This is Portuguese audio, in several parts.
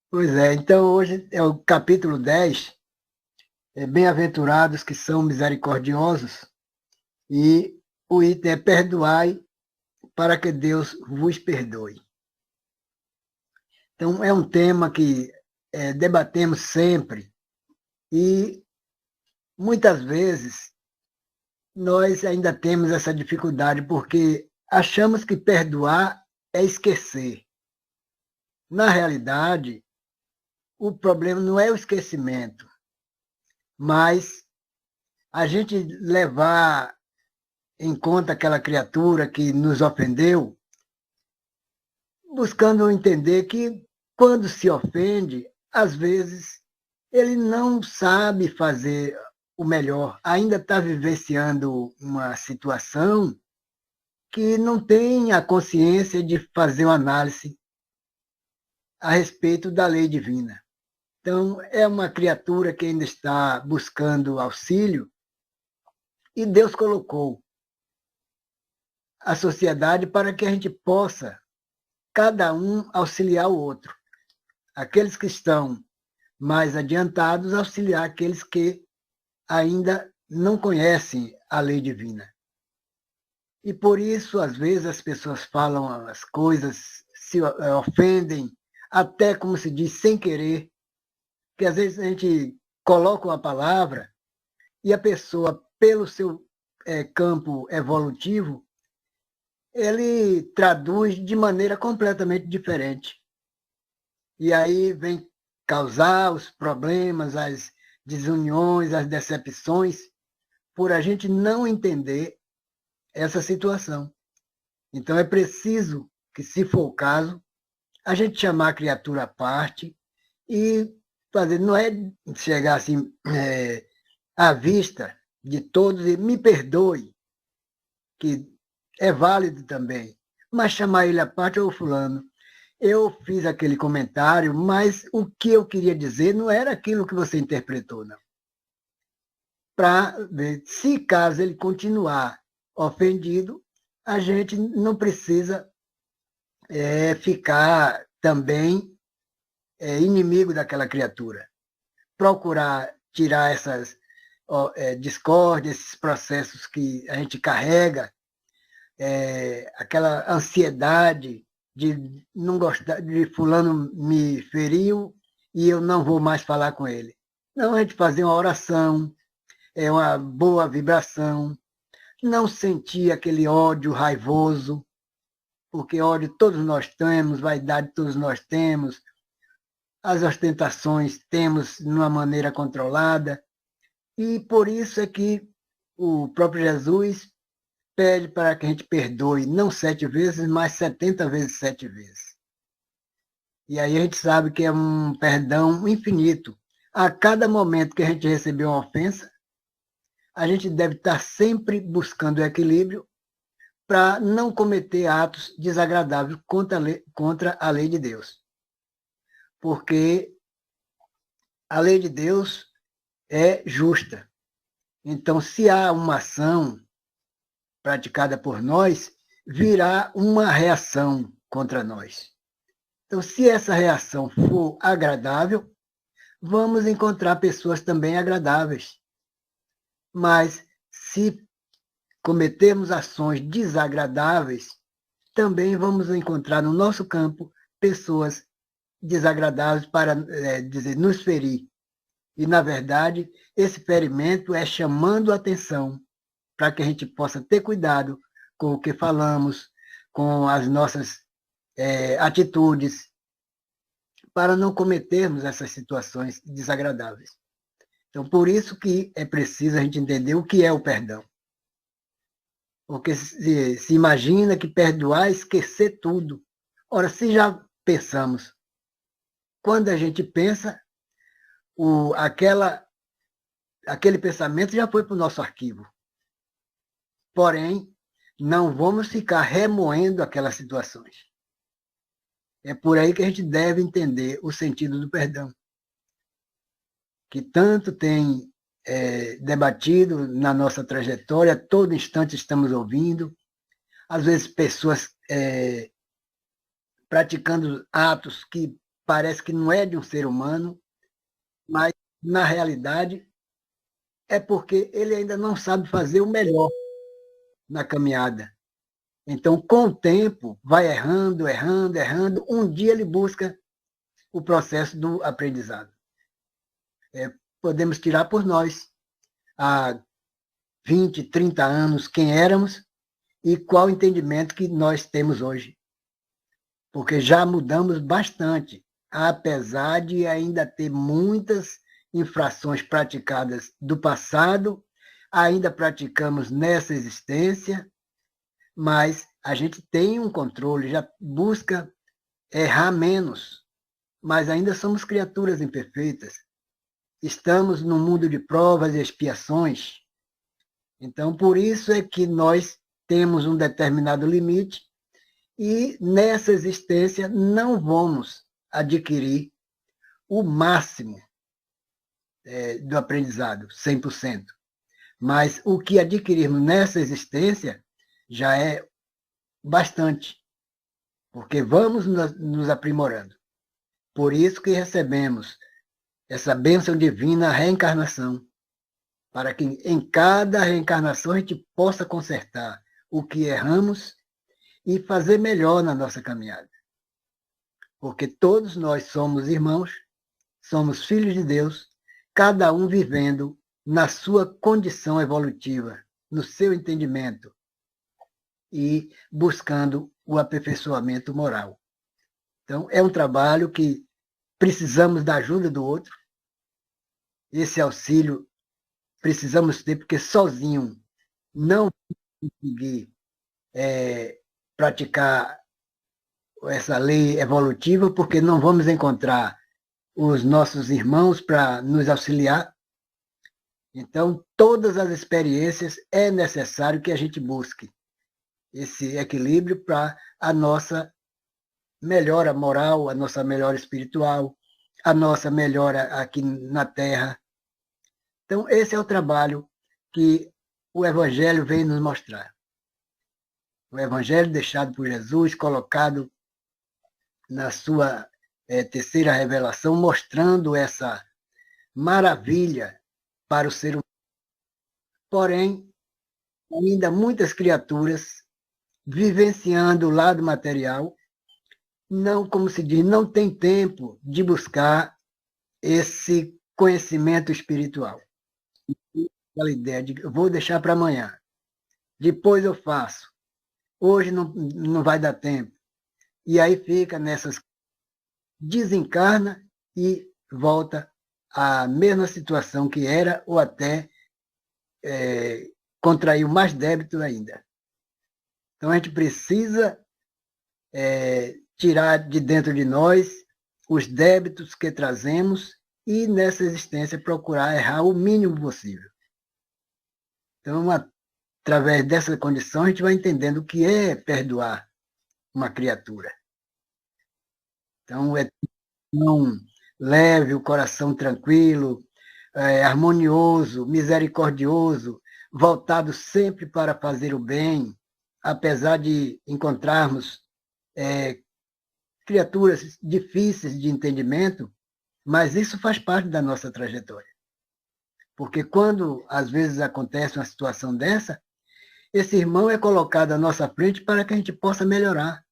Pois é, então hoje é o capítulo 10. Bem-aventurados que são misericordiosos, e o item é perdoai para que Deus vos perdoe. Então é um tema que debatemos sempre e muitas vezes nós ainda temos essa dificuldade porque achamos que perdoar é esquecer. Na realidade, o problema não é o esquecimento, mas a gente levar em conta aquela criatura que nos ofendeu, buscando entender que, quando se ofende, às vezes ele não sabe fazer o melhor, ainda está vivenciando uma situação que não tem a consciência de fazer uma análise a respeito da lei divina. Então, é uma criatura que ainda está buscando auxílio, e Deus colocou a sociedade para que a gente possa, cada um, auxiliar o outro. Aqueles que estão mais adiantados, auxiliar aqueles que ainda não conhecem a lei divina. E por isso, às vezes, as pessoas falam as coisas, se ofendem, até, como se diz, sem querer, que às vezes a gente coloca uma palavra e a pessoa, pelo seu campo evolutivo, ele traduz de maneira completamente diferente. E aí vem causar os problemas, as desuniões, as decepções, por a gente não entender essa situação. Então é preciso que, se for o caso, a gente chamar a criatura à parte e fazer, não é chegar assim à vista de todos e me perdoe, que é válido também, mas chamar ele à parte: ô fulano, eu fiz aquele comentário, mas o que eu queria dizer não era aquilo que você interpretou, não. Para ver se, caso ele continuar ofendido, a gente não precisa ficar também inimigo daquela criatura. Procurar tirar essas discórdias, esses processos que a gente carrega, aquela ansiedade de não gostar, de fulano me feriu e eu não vou mais falar com ele. Não, a gente fazer uma oração, uma boa vibração, não sentir aquele ódio raivoso, porque ódio todos nós temos, vaidade todos nós temos, as ostentações temos de uma maneira controlada, e por isso é que o próprio Jesus pede para que a gente perdoe, não 7 vezes, mas 70 vezes 7 vezes. E aí a gente sabe que é um perdão infinito. A cada momento que a gente recebeu uma ofensa, a gente deve estar sempre buscando o equilíbrio para não cometer atos desagradáveis contra a lei de Deus. Porque a lei de Deus é justa. Então, se há uma ação praticada por nós, virá uma reação contra nós. Então, se essa reação for agradável, vamos encontrar pessoas também agradáveis. Mas, se cometermos ações desagradáveis, também vamos encontrar no nosso campo pessoas desagradáveis para dizer, nos ferir. E, na verdade, esse ferimento é chamando a atenção para que a gente possa ter cuidado com o que falamos, com as nossas atitudes, para não cometermos essas situações desagradáveis. Então, por isso que é preciso a gente entender o que é o perdão. Porque se imagina que perdoar é esquecer tudo. Ora, se já pensamos, quando a gente pensa, aquele pensamento já foi para o nosso arquivo. Porém, não vamos ficar remoendo aquelas situações. É por aí que a gente deve entender o sentido do perdão, que tanto tem debatido na nossa trajetória, a todo instante estamos ouvindo, às vezes pessoas praticando atos que parece que não é de um ser humano, mas, na realidade, é porque ele ainda não sabe fazer o melhor na caminhada. Então, com o tempo, vai errando, errando, errando. Um dia ele busca o processo do aprendizado. Podemos tirar por nós, há 20, 30 anos, quem éramos e qual o entendimento que nós temos hoje. Porque já mudamos bastante, apesar de ainda ter muitas infrações praticadas do passado, ainda praticamos nessa existência, mas a gente tem um controle, já busca errar menos, mas ainda somos criaturas imperfeitas. Estamos num mundo de provas e expiações. Então, por isso é que nós temos um determinado limite e nessa existência não vamos adquirir o máximo do aprendizado, 100%. Mas o que adquirirmos nessa existência já é bastante, porque vamos nos aprimorando. Por isso que recebemos essa bênção divina, a reencarnação, para que em cada reencarnação a gente possa consertar o que erramos e fazer melhor na nossa caminhada. Porque todos nós somos irmãos, somos filhos de Deus, cada um vivendo na sua condição evolutiva, no seu entendimento e buscando o aperfeiçoamento moral. Então, é um trabalho que precisamos da ajuda do outro. Esse auxílio precisamos ter, porque sozinho não conseguir praticar essa lei evolutiva, porque não vamos encontrar os nossos irmãos para nos auxiliar. Então, todas as experiências é necessário que a gente busque esse equilíbrio para a nossa melhora moral, a nossa melhora espiritual, a nossa melhora aqui na Terra. Então, esse é o trabalho que o Evangelho vem nos mostrar. O Evangelho deixado por Jesus, colocado na sua terceira revelação, mostrando essa maravilha para o ser humano. Porém, ainda muitas criaturas vivenciando o lado material, não, como se diz, não tem tempo de buscar esse conhecimento espiritual. Aquela ideia de vou deixar para amanhã, depois eu faço, hoje não vai dar tempo. E aí fica nessas, desencarna e volta à mesma situação que era, ou até contraiu mais débito ainda. Então a gente precisa tirar de dentro de nós os débitos que trazemos e nessa existência procurar errar o mínimo possível. Então, através dessa condição, a gente vai entendendo o que é perdoar uma criatura. Então, é tão leve, o coração tranquilo, harmonioso, misericordioso, voltado sempre para fazer o bem, apesar de encontrarmos criaturas difíceis de entendimento, mas isso faz parte da nossa trajetória. Porque quando, às vezes, acontece uma situação dessa, esse irmão é colocado à nossa frente para que a gente possa melhorar,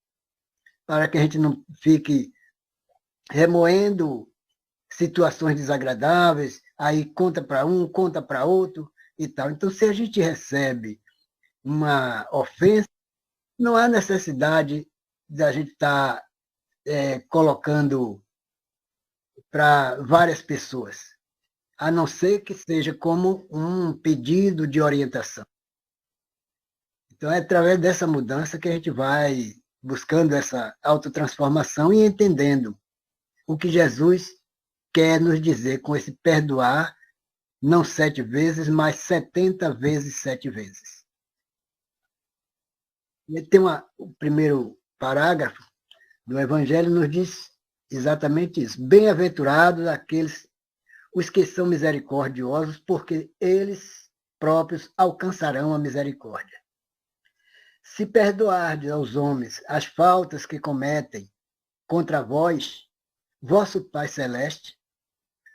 para que a gente não fique remoendo situações desagradáveis, aí conta para um, conta para outro e tal. Então, se a gente recebe uma ofensa, não há necessidade da gente estar colocando para várias pessoas, a não ser que seja como um pedido de orientação. Então, é através dessa mudança que a gente vai buscando essa autotransformação e entendendo o que Jesus quer nos dizer com esse perdoar, não 7 vezes, mas 70 vezes 7 vezes. E tem o primeiro parágrafo do Evangelho nos diz exatamente isso. Bem-aventurados aqueles os que são misericordiosos, porque eles próprios alcançarão a misericórdia. Se perdoardes aos homens as faltas que cometem contra vós, vosso Pai Celeste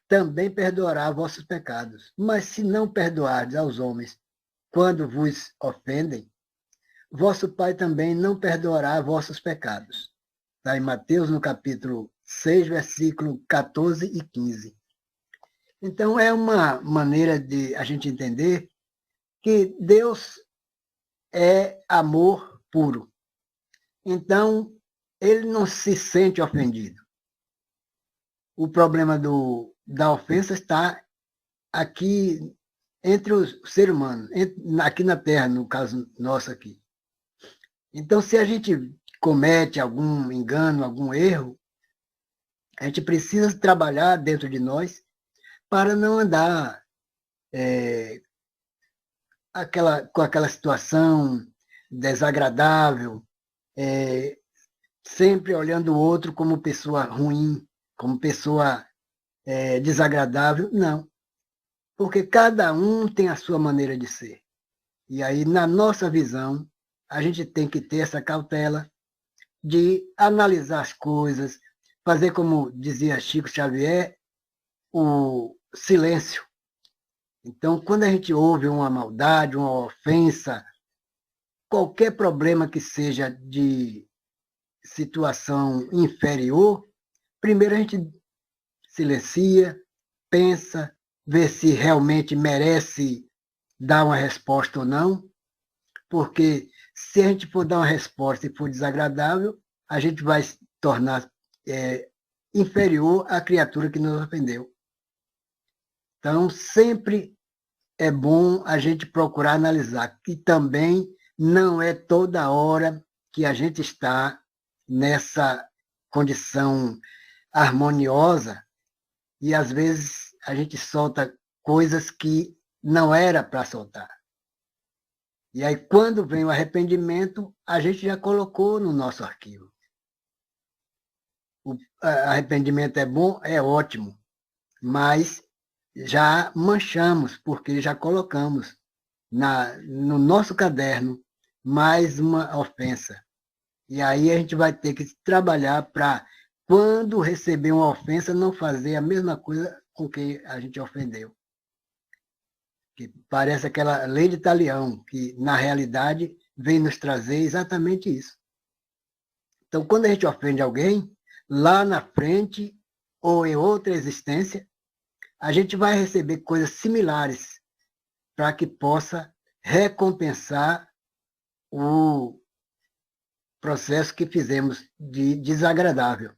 também perdoará vossos pecados. Mas se não perdoardes aos homens quando vos ofendem, vosso Pai também não perdoará vossos pecados. Está em Mateus, no capítulo 6, versículo 14 e 15. Então, é uma maneira de a gente entender que Deus é amor puro. Então, ele não se sente ofendido. O problema da ofensa está aqui entre os seres humanos, aqui na Terra, no caso nosso aqui. Então, se a gente comete algum engano, algum erro, a gente precisa trabalhar dentro de nós para não andar com aquela situação desagradável, sempre olhando o outro como pessoa ruim, como pessoa desagradável. Não. Porque cada um tem a sua maneira de ser. E aí, na nossa visão, a gente tem que ter essa cautela de analisar as coisas, fazer, como dizia Chico Xavier, o silêncio. Então, quando a gente ouve uma maldade, uma ofensa, qualquer problema que seja de situação inferior, primeiro a gente silencia, pensa, vê se realmente merece dar uma resposta ou não, porque se a gente for dar uma resposta e for desagradável, a gente vai se tornar inferior à criatura que nos ofendeu. Então, sempre é bom a gente procurar analisar, que também não é toda hora que a gente está nessa condição harmoniosa e, às vezes, a gente solta coisas que não era para soltar. E aí, quando vem o arrependimento, a gente já colocou no nosso arquivo. O arrependimento é bom, é ótimo, mas já manchamos, porque já colocamos no nosso caderno mais uma ofensa. E aí a gente vai ter que trabalhar para, quando receber uma ofensa, não fazer a mesma coisa com que a gente ofendeu. Que parece aquela lei de Talião, que na realidade vem nos trazer exatamente isso. Então, quando a gente ofende alguém, lá na frente ou em outra existência, a gente vai receber coisas similares para que possa recompensar o processo que fizemos de desagradável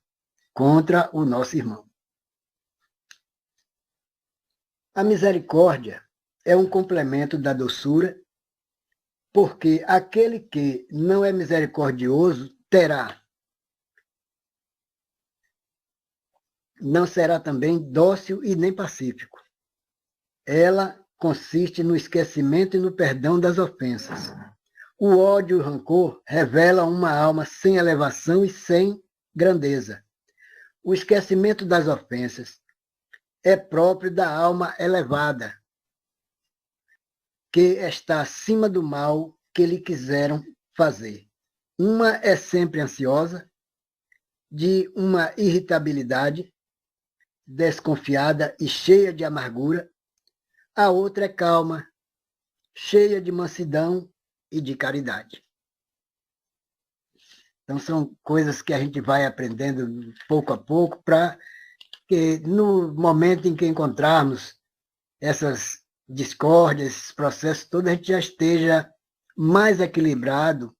contra o nosso irmão. A misericórdia é um complemento da doçura, porque aquele que não é misericordioso não será também dócil e nem pacífico. Ela consiste no esquecimento e no perdão das ofensas. O ódio e o rancor revelam uma alma sem elevação e sem grandeza. O esquecimento das ofensas é próprio da alma elevada, que está acima do mal que lhe quiseram fazer. Uma é sempre ansiosa, de uma irritabilidade, desconfiada e cheia de amargura. A outra é calma, cheia de mansidão e de caridade. Então, são coisas que a gente vai aprendendo pouco a pouco, para que no momento em que encontrarmos essas discórdias, esses processos todos, a gente já esteja mais equilibrado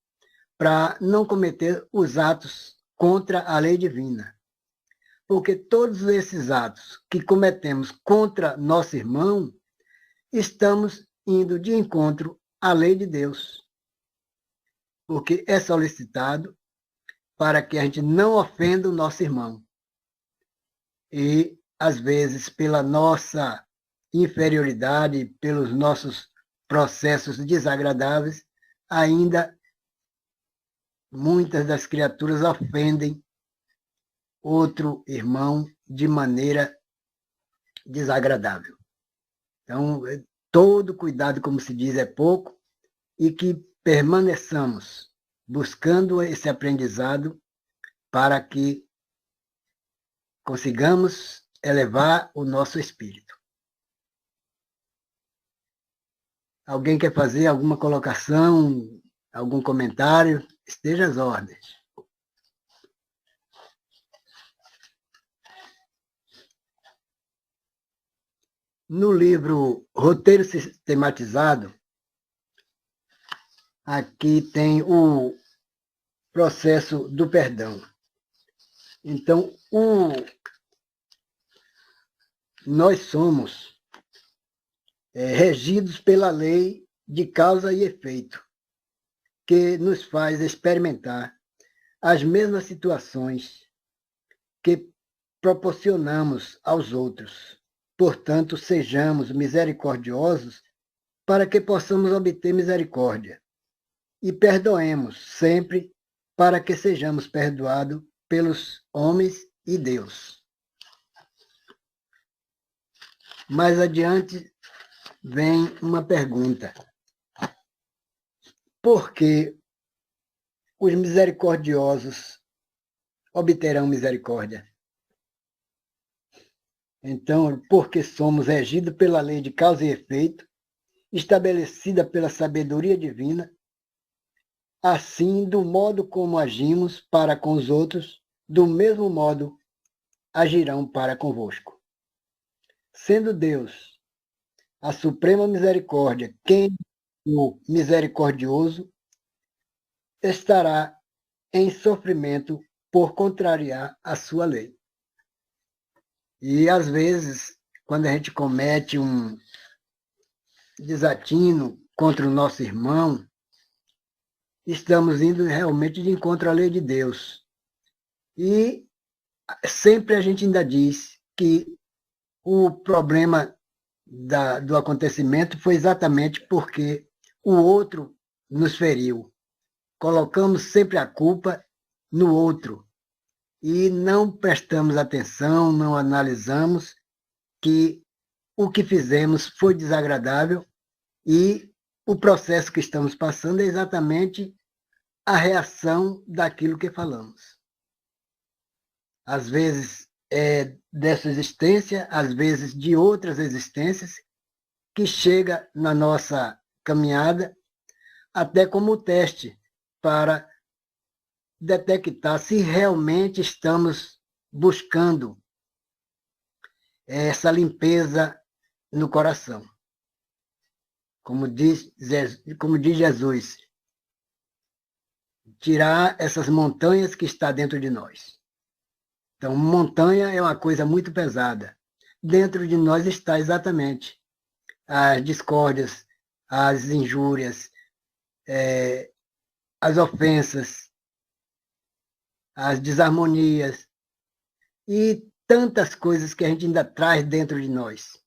para não cometer os atos contra a lei divina. Porque todos esses atos que cometemos contra nosso irmão, estamos indo de encontro à lei de Deus. Porque é solicitado para que a gente não ofenda o nosso irmão. E, às vezes, pela nossa inferioridade, pelos nossos processos desagradáveis, ainda muitas das criaturas ofendem outro irmão de maneira desagradável. Então, todo cuidado, como se diz, é pouco, e que permaneçamos buscando esse aprendizado para que consigamos elevar o nosso espírito. Alguém quer fazer alguma colocação, algum comentário? Esteja às ordens. No livro Roteiro Sistematizado, aqui tem o processo do perdão. Então, nós somos regidos pela lei de causa e efeito, que nos faz experimentar as mesmas situações que proporcionamos aos outros. Portanto, sejamos misericordiosos para que possamos obter misericórdia. E perdoemos sempre para que sejamos perdoados pelos homens e Deus. Mais adiante vem uma pergunta. Por que os misericordiosos obterão misericórdia? Então, porque somos regidos pela lei de causa e efeito, estabelecida pela sabedoria divina, assim, do modo como agimos para com os outros, do mesmo modo agirão para convosco. Sendo Deus a suprema misericórdia, quem o misericordioso estará em sofrimento por contrariar a sua lei. E, às vezes, quando a gente comete um desatino contra o nosso irmão, estamos indo realmente de encontro à lei de Deus. E sempre a gente ainda diz que o problema do acontecimento foi exatamente porque o outro nos feriu. Colocamos sempre a culpa no outro e não prestamos atenção, não analisamos que o que fizemos foi desagradável e o processo que estamos passando é exatamente a reação daquilo que falamos. Às vezes é dessa existência, às vezes de outras existências, que chega na nossa caminhada até como teste para detectar se realmente estamos buscando essa limpeza no coração. Como diz Jesus, tirar essas montanhas que está dentro de nós. Então, montanha é uma coisa muito pesada. Dentro de nós está exatamente as discórdias, as injúrias, as ofensas, as desarmonias e tantas coisas que a gente ainda traz dentro de nós,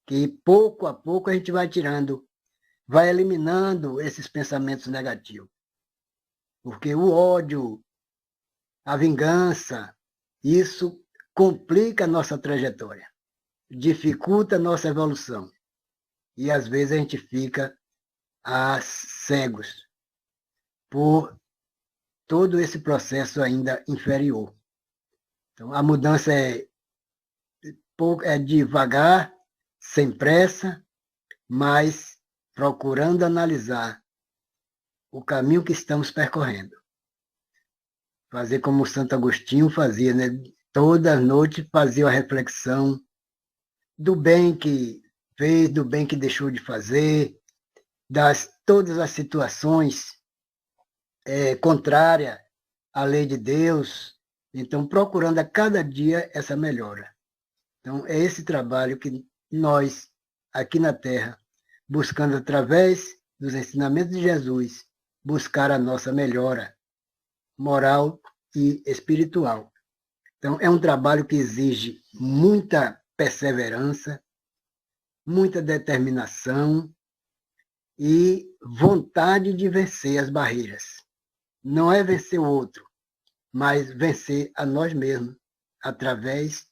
que pouco a pouco a gente vai tirando, vai eliminando esses pensamentos negativos. Porque o ódio, a vingança, isso complica a nossa trajetória, dificulta a nossa evolução. E às vezes a gente fica cegos por todo esse processo ainda inferior. Então, a mudança é devagar, sem pressa, mas procurando analisar o caminho que estamos percorrendo. Fazer como Santo Agostinho fazia, né? Toda noite fazia a reflexão do bem que fez, do bem que deixou de fazer, todas as situações contrárias à lei de Deus. Então, procurando a cada dia essa melhora. Então, é esse trabalho que nós, aqui na Terra, buscando através dos ensinamentos de Jesus, buscar a nossa melhora moral e espiritual. Então, é um trabalho que exige muita perseverança, muita determinação e vontade de vencer as barreiras. Não é vencer o outro, mas vencer a nós mesmos através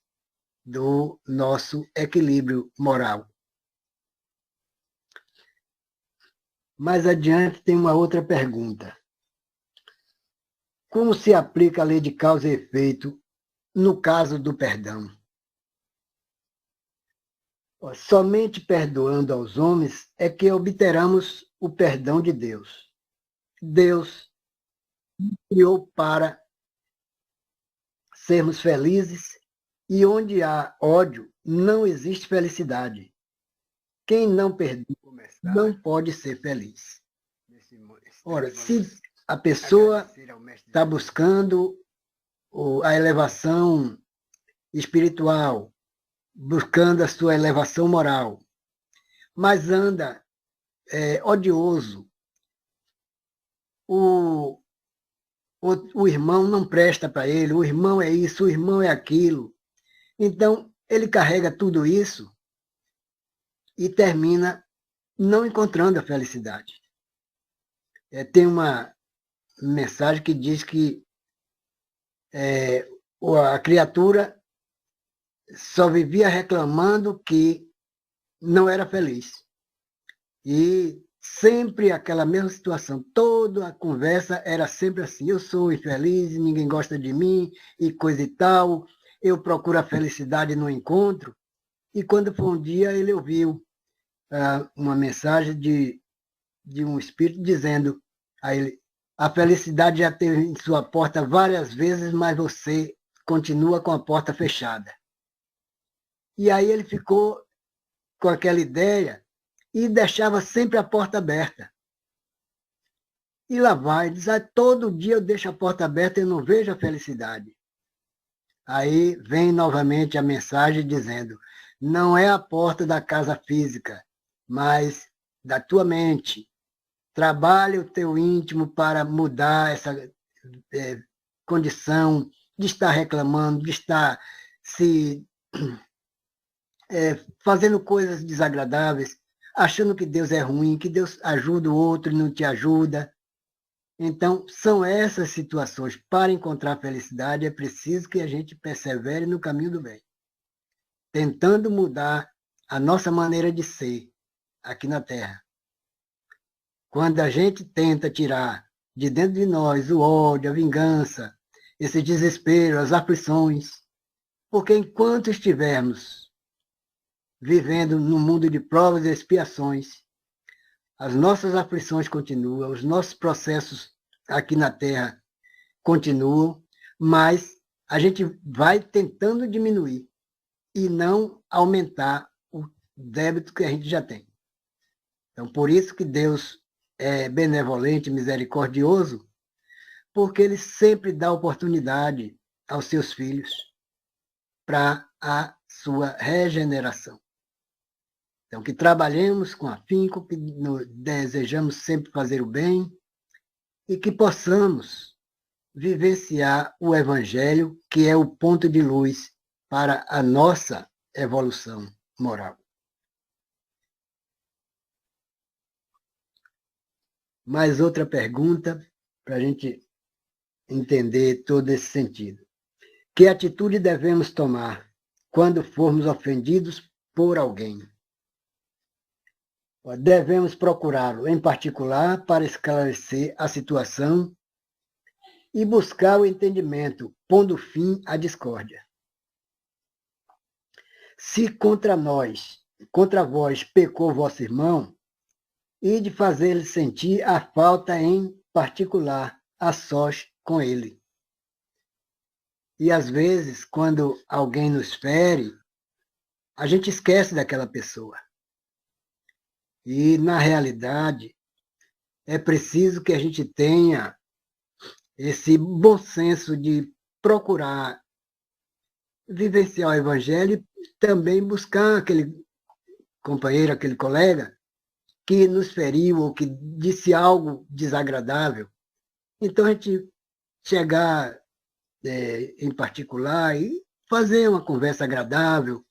do nosso equilíbrio moral. Mais adiante tem uma outra pergunta. Como se aplica a lei de causa e efeito no caso do perdão. Somente perdoando aos homens é que obteremos o perdão de Deus. Deus criou para sermos felizes e onde há ódio, não existe felicidade. Quem não perdoa não pode ser feliz. Ora, se a pessoa está buscando a elevação espiritual, buscando a sua elevação moral, mas anda odioso, o irmão não presta para ele, o irmão é isso, o irmão é aquilo. Então, ele carrega tudo isso e termina não encontrando a felicidade. Tem uma mensagem que diz que a criatura só vivia reclamando que não era feliz. E sempre aquela mesma situação, toda a conversa era sempre assim, eu sou infeliz, ninguém gosta de mim, e coisa e tal, eu procuro a felicidade no encontro, e quando foi um dia ele ouviu uma mensagem de um espírito dizendo a ele, a felicidade já teve em sua porta várias vezes, mas você continua com a porta fechada. E aí ele ficou com aquela ideia e deixava sempre a porta aberta. E lá vai, diz, todo dia eu deixo a porta aberta e não vejo a felicidade. Aí vem novamente a mensagem dizendo, não é a porta da casa física, mas da tua mente. Trabalhe o teu íntimo para mudar essa condição de estar reclamando, de estar se fazendo coisas desagradáveis, achando que Deus é ruim, que Deus ajuda o outro e não te ajuda. Então, são essas situações. Para encontrar felicidade, é preciso que a gente persevere no caminho do bem, tentando mudar a nossa maneira de ser aqui na Terra. Quando a gente tenta tirar de dentro de nós o ódio, a vingança, esse desespero, as aflições, porque enquanto estivermos vivendo num mundo de provas e expiações, as nossas aflições continuam, os nossos processos aqui na Terra continuam, mas a gente vai tentando diminuir e não aumentar o débito que a gente já tem. Então, por isso que Deus é benevolente, misericordioso, porque Ele sempre dá oportunidade aos seus filhos para a sua regeneração. Então, que trabalhemos com afinco, que desejamos sempre fazer o bem e que possamos vivenciar o Evangelho, que é o ponto de luz para a nossa evolução moral. Mais outra pergunta para a gente entender todo esse sentido. Que atitude devemos tomar quando formos ofendidos por alguém? Devemos procurá-lo, em particular, para esclarecer a situação e buscar o entendimento, pondo fim à discórdia. Se contra vós pecou vosso irmão, e de fazer-lhe sentir a falta em particular, a sós com ele. E às vezes, quando alguém nos fere, a gente esquece daquela pessoa. E, na realidade, é preciso que a gente tenha esse bom senso de procurar vivenciar o Evangelho e também buscar aquele companheiro, aquele colega que nos feriu ou que disse algo desagradável. Então, a gente chegar em particular e fazer uma conversa agradável.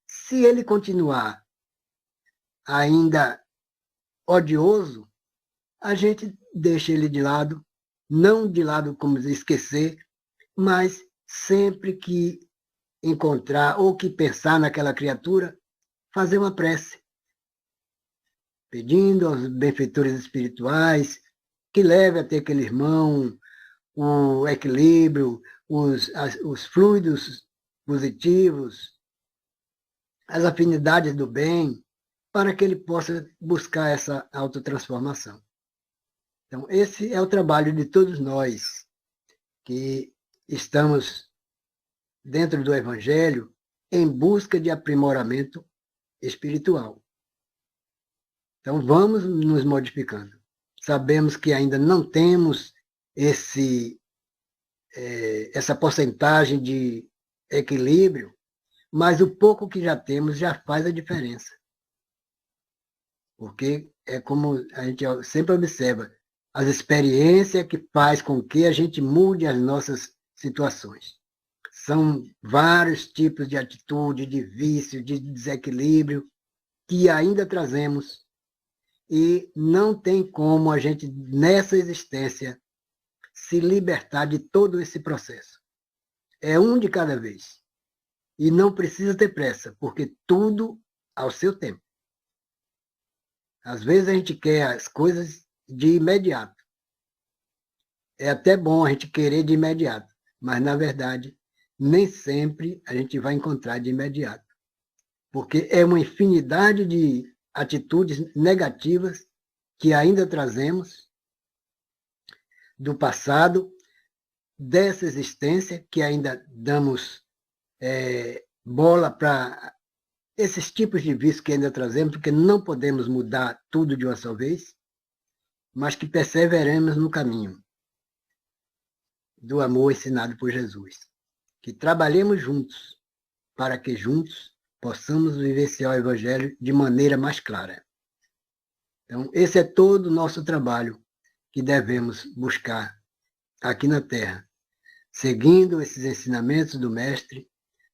Se ele continuar ainda odioso, a gente deixa ele de lado, não de lado como esquecer, mas sempre que encontrar ou que pensar naquela criatura, fazer uma prece, pedindo aos benfeitores espirituais que leve até aquele irmão o equilíbrio, os fluidos positivos, as afinidades do bem, para que ele possa buscar essa autotransformação. Então, esse é o trabalho de todos nós que estamos dentro do Evangelho em busca de aprimoramento espiritual. Então, vamos nos modificando. Sabemos que ainda não temos essa porcentagem de equilíbrio, mas o pouco que já temos já faz a diferença. Porque é como a gente sempre observa, as experiências que faz com que a gente mude as nossas situações. São vários tipos de atitude, de vício, de desequilíbrio que ainda trazemos e não tem como a gente, nessa existência, se libertar de todo esse processo. É um de cada vez. E não precisa ter pressa, porque tudo ao seu tempo. Às vezes a gente quer as coisas de imediato. É até bom a gente querer de imediato, mas, na verdade, nem sempre a gente vai encontrar de imediato. Porque é uma infinidade de atitudes negativas que ainda trazemos do passado, dessa existência, que ainda damos bola para esses tipos de vícios que ainda trazemos, porque não podemos mudar tudo de uma só vez, mas que perseveremos no caminho do amor ensinado por Jesus. Que trabalhemos juntos, para que juntos possamos vivenciar o Evangelho de maneira mais clara. Então, esse é todo o nosso trabalho que devemos buscar aqui na Terra, seguindo esses ensinamentos do Mestre,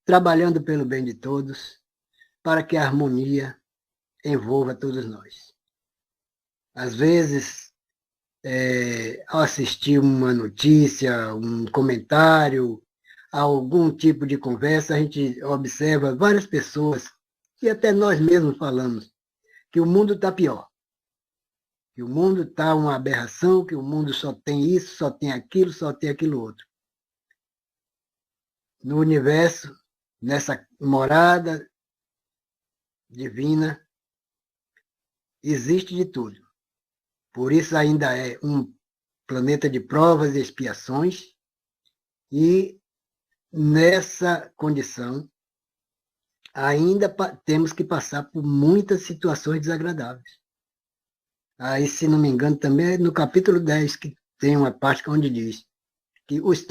trabalhando pelo bem de todos, para que a harmonia envolva todos nós. Às vezes, ao assistir uma notícia, um comentário, algum tipo de conversa, a gente observa várias pessoas, e até nós mesmos falamos, que o mundo está pior, que o mundo está uma aberração, que o mundo só tem isso, só tem aquilo outro. No universo, nessa morada divina, existe de tudo. Por isso ainda é um planeta de provas e expiações, e nessa condição ainda temos que passar por muitas situações desagradáveis. Aí, se não me engano, também é no capítulo 10 que tem uma parte onde diz que os...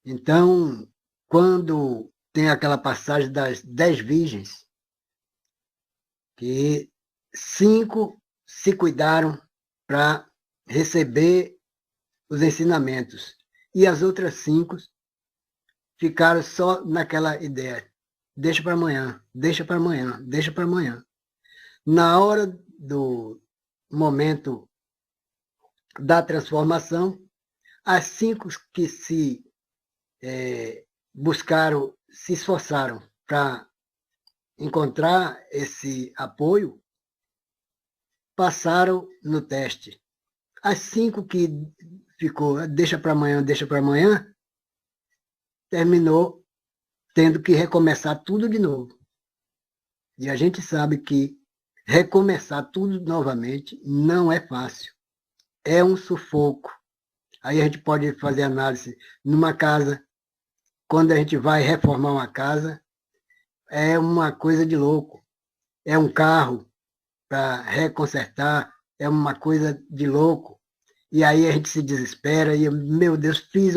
Então, quando tem aquela passagem das 10 virgens, que 5 se cuidaram para receber os ensinamentos, e as outras 5 ficaram só naquela ideia, deixa para amanhã, deixa para amanhã, deixa para amanhã. Na hora do momento da transformação, as 5 que se buscaram, se esforçaram para encontrar esse apoio, passaram no teste. As 5 que ficou, deixa para amanhã, terminou tendo que recomeçar tudo de novo. E a gente sabe que recomeçar tudo novamente não é fácil. É um sufoco. Aí a gente pode fazer análise numa casa, quando a gente vai reformar uma casa, é uma coisa de louco. É um carro para reconsertar, é uma coisa de louco. E aí a gente se desespera e, meu Deus, fiz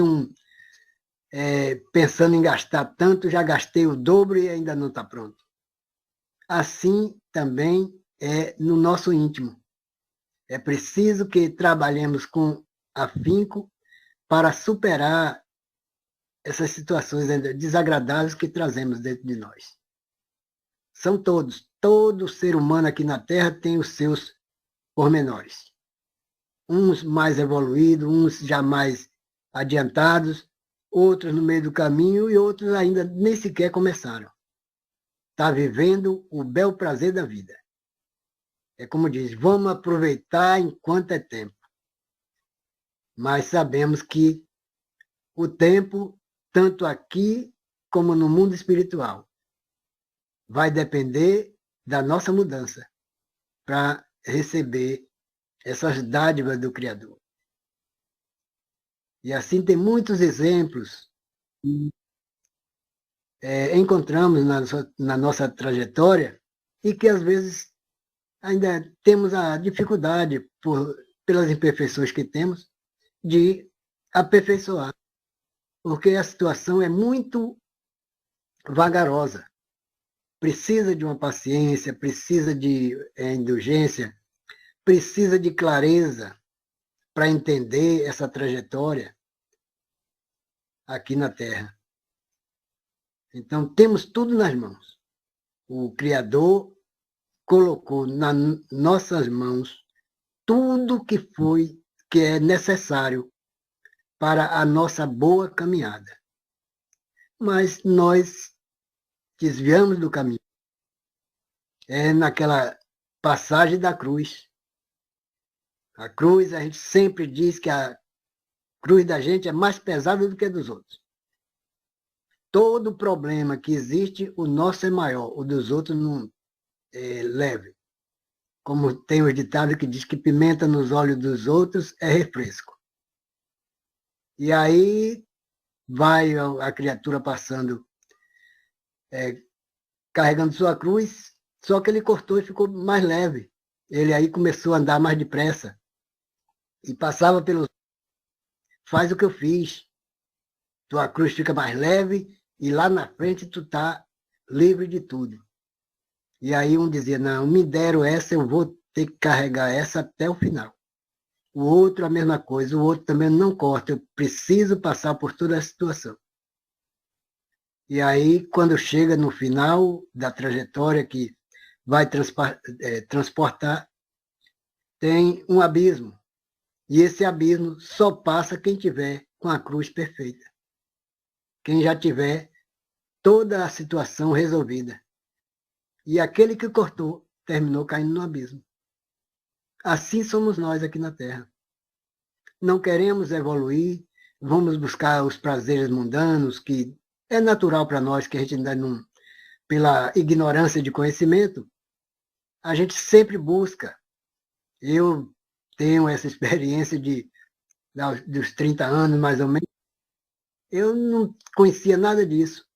pensando em gastar tanto, já gastei o dobro e ainda não está pronto. Assim também é no nosso íntimo. É preciso que trabalhemos com afinco para superar essas situações desagradáveis que trazemos dentro de nós. São todos. Todo ser humano aqui na Terra tem os seus pormenores. Uns mais evoluídos, uns já mais adiantados, outros no meio do caminho e outros ainda nem sequer começaram. Está vivendo o bel prazer da vida. É como diz, vamos aproveitar enquanto é tempo. mas sabemos que o tempo, tanto aqui como no mundo espiritual, vai depender da nossa mudança para receber essas dádivas do Criador. E assim tem muitos exemplos que encontramos na nossa trajetória e que às vezes ainda temos a dificuldade, pelas imperfeições que temos, de aperfeiçoar, porque a situação é muito vagarosa. Precisa de uma paciência, precisa de indulgência, precisa de clareza para entender essa trajetória aqui na Terra. Então, temos tudo nas mãos. O Criador colocou nas nossas mãos tudo que é necessário para a nossa boa caminhada. Mas nós desviamos do caminho. É naquela passagem da cruz. A cruz, a gente sempre diz que a cruz da gente é mais pesada do que a dos outros. Todo problema que existe, o nosso é maior, o dos outros não é leve. Como tem o ditado que diz que pimenta nos olhos dos outros é refresco. E aí vai a criatura passando, carregando sua cruz, só que ele cortou e ficou mais leve. Ele aí começou a andar mais depressa e passava pelos... Faz o que eu fiz. Tua cruz fica mais leve e lá na frente tu tá livre de tudo. E aí um dizia, não, me deram essa, eu vou ter que carregar essa até o final. O outro a mesma coisa, o outro também não corta, eu preciso passar por toda a situação. E aí, quando chega no final da trajetória que vai transportar, tem um abismo. E esse abismo só passa quem tiver com a cruz perfeita. Quem já tiver toda a situação resolvida. E aquele que cortou terminou caindo no abismo. Assim somos nós aqui na Terra. Não queremos evoluir, vamos buscar os prazeres mundanos, que é natural para nós, que a gente ainda não, pela ignorância de conhecimento, a gente sempre busca. Eu tenho essa experiência dos 30 anos, mais ou menos. Eu não conhecia nada disso.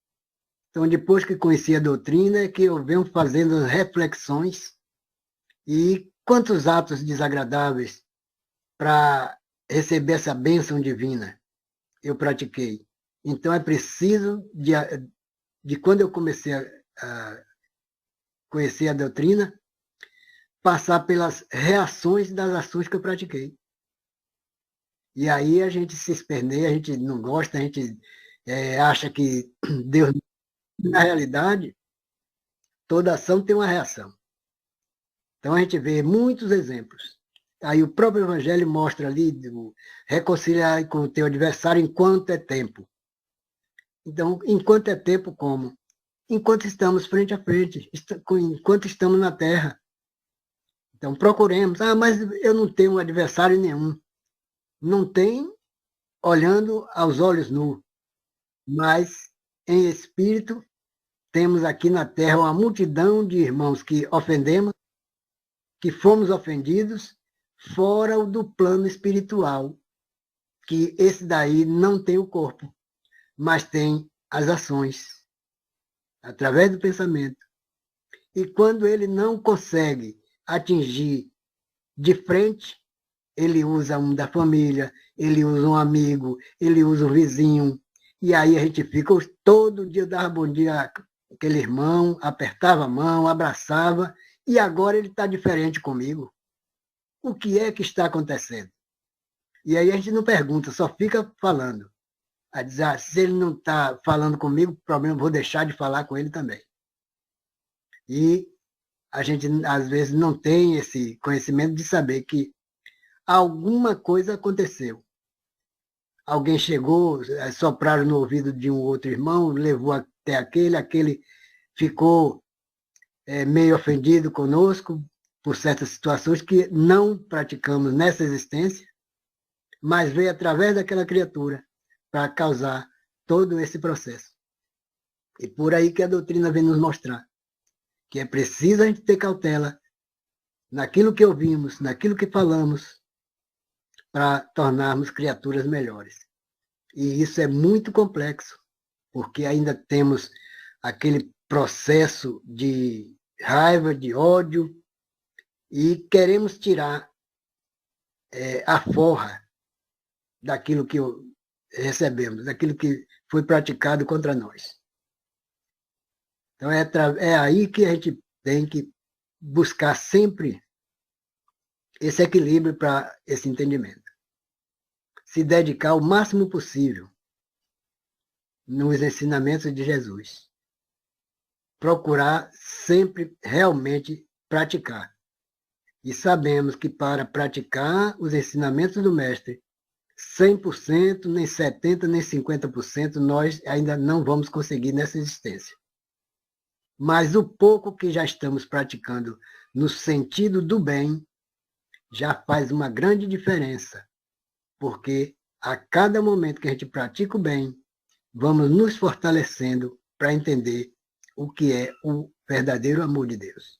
Então, depois que conheci a doutrina, é que eu venho fazendo reflexões e quantos atos desagradáveis para receber essa bênção divina eu pratiquei. Então, é preciso de quando eu comecei a conhecer a doutrina, passar pelas reações das ações que eu pratiquei. E aí a gente se esperneia, a gente não gosta, a gente acha que Deus... Na realidade, toda ação tem uma reação. Então a gente vê muitos exemplos. Aí o próprio Evangelho mostra ali, reconciliar com o teu adversário enquanto é tempo. Então, enquanto é tempo, como? Enquanto estamos frente a frente, enquanto estamos na Terra. Então procuremos. Ah, mas eu não tenho um adversário nenhum. Não tem olhando aos olhos nus, mas em espírito temos aqui na Terra uma multidão de irmãos que ofendemos, que fomos ofendidos, fora o do plano espiritual, que esse daí não tem o corpo, mas tem as ações, através do pensamento. E quando ele não consegue atingir de frente, ele usa um da família, ele usa um amigo, ele usa um vizinho, e aí a gente fica todo dia, dava bom dia àquele irmão, apertava a mão, abraçava, e agora ele está diferente comigo. O que é que está acontecendo? E aí a gente não pergunta, só fica falando. A dizer, se ele não está falando comigo, problema, vou deixar de falar com ele também. E a gente, às vezes, não tem esse conhecimento de saber que alguma coisa aconteceu. Alguém chegou, sopraram no ouvido de um outro irmão, levou até aquele ficou meio ofendido conosco por certas situações que não praticamos nessa existência, mas veio através daquela criatura para causar todo esse processo. E por aí que a doutrina vem nos mostrar que é preciso a gente ter cautela naquilo que ouvimos, naquilo que falamos, para tornarmos criaturas melhores. E isso é muito complexo, porque ainda temos aquele processo de raiva, de ódio, e queremos tirar a forra daquilo que recebemos, daquilo que foi praticado contra nós. Então é aí que a gente tem que buscar sempre esse equilíbrio para esse entendimento. Se dedicar o máximo possível nos ensinamentos de Jesus. Procurar sempre realmente praticar. E sabemos que para praticar os ensinamentos do Mestre, 100%, nem 70%, nem 50%, nós ainda não vamos conseguir nessa existência. Mas o pouco que já estamos praticando no sentido do bem, já faz uma grande diferença, porque a cada momento que a gente pratica o bem, vamos nos fortalecendo para entender o que é o verdadeiro amor de Deus.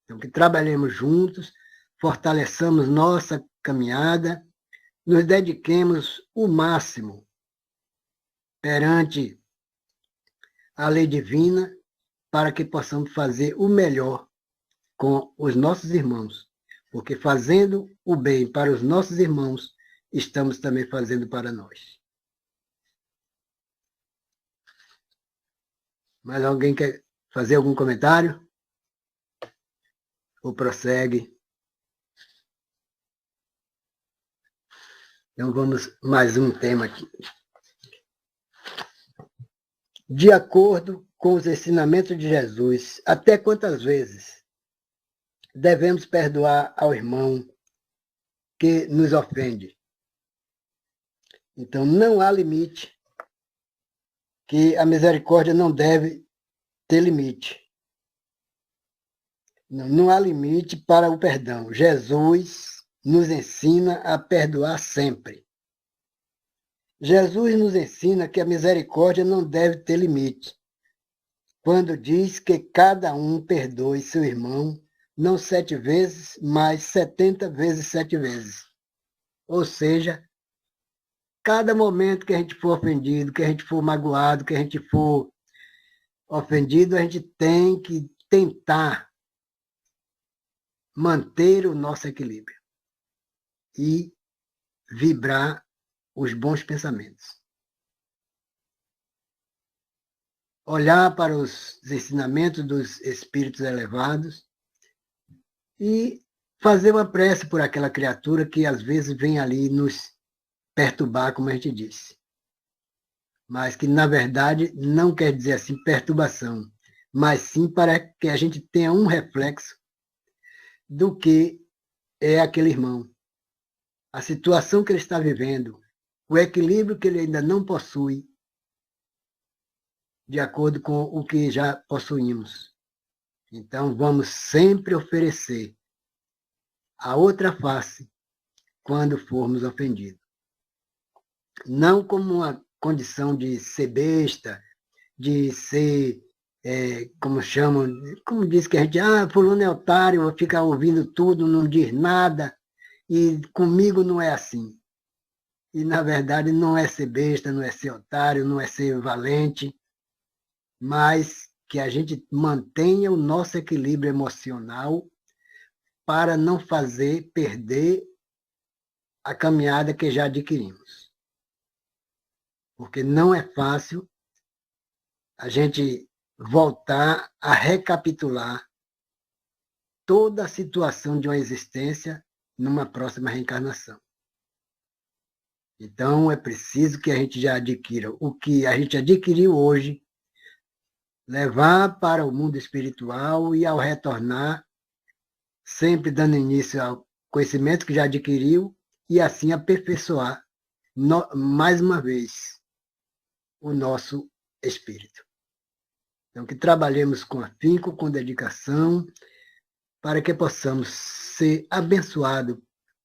Então, que trabalhemos juntos, fortaleçamos nossa caminhada, nos dediquemos o máximo perante a lei divina para que possamos fazer o melhor com os nossos irmãos, porque fazendo o bem para os nossos irmãos, estamos também fazendo para nós. Mais alguém quer fazer algum comentário? Ou prossegue? Então vamos mais um tema aqui. De acordo com os ensinamentos de Jesus, até quantas vezes devemos perdoar ao irmão que nos ofende? Então não há limite, que a misericórdia não deve ter limite. Não há limite para o perdão. Jesus nos ensina a perdoar sempre. Jesus nos ensina que a misericórdia não deve ter limite, quando diz que cada um perdoe seu irmão, não 7 vezes, mas 70 vezes 7 vezes. Ou seja, cada momento que a gente for ofendido, que a gente for magoado, que a gente for ofendido, a gente tem que tentar manter o nosso equilíbrio e vibrar os bons pensamentos. Olhar para os ensinamentos dos espíritos elevados e fazer uma prece por aquela criatura que às vezes vem ali nos perturbar, como a gente disse. Mas que, na verdade, não quer dizer assim perturbação, mas sim para que a gente tenha um reflexo do que é aquele irmão. A situação que ele está vivendo, o equilíbrio que ele ainda não possui, de acordo com o que já possuímos. Então, vamos sempre oferecer a outra face quando formos ofendidos. Não como uma condição de ser besta, de ser, como chamam, como diz que a gente, fulano é otário, vou ficar ouvindo tudo, não diz nada, e comigo não é assim. E, na verdade, não é ser besta, não é ser otário, não é ser valente, mas que a gente mantenha o nosso equilíbrio emocional para não fazer perder a caminhada que já adquirimos. Porque não é fácil a gente voltar a recapitular toda a situação de uma existência numa próxima reencarnação. Então, é preciso que a gente já adquira o que a gente adquiriu hoje, levar para o mundo espiritual e, ao retornar, sempre dando início ao conhecimento que já adquiriu e, assim, aperfeiçoar mais uma vez o nosso espírito. Então, que trabalhemos com afinco, com dedicação, para que possamos ser abençoados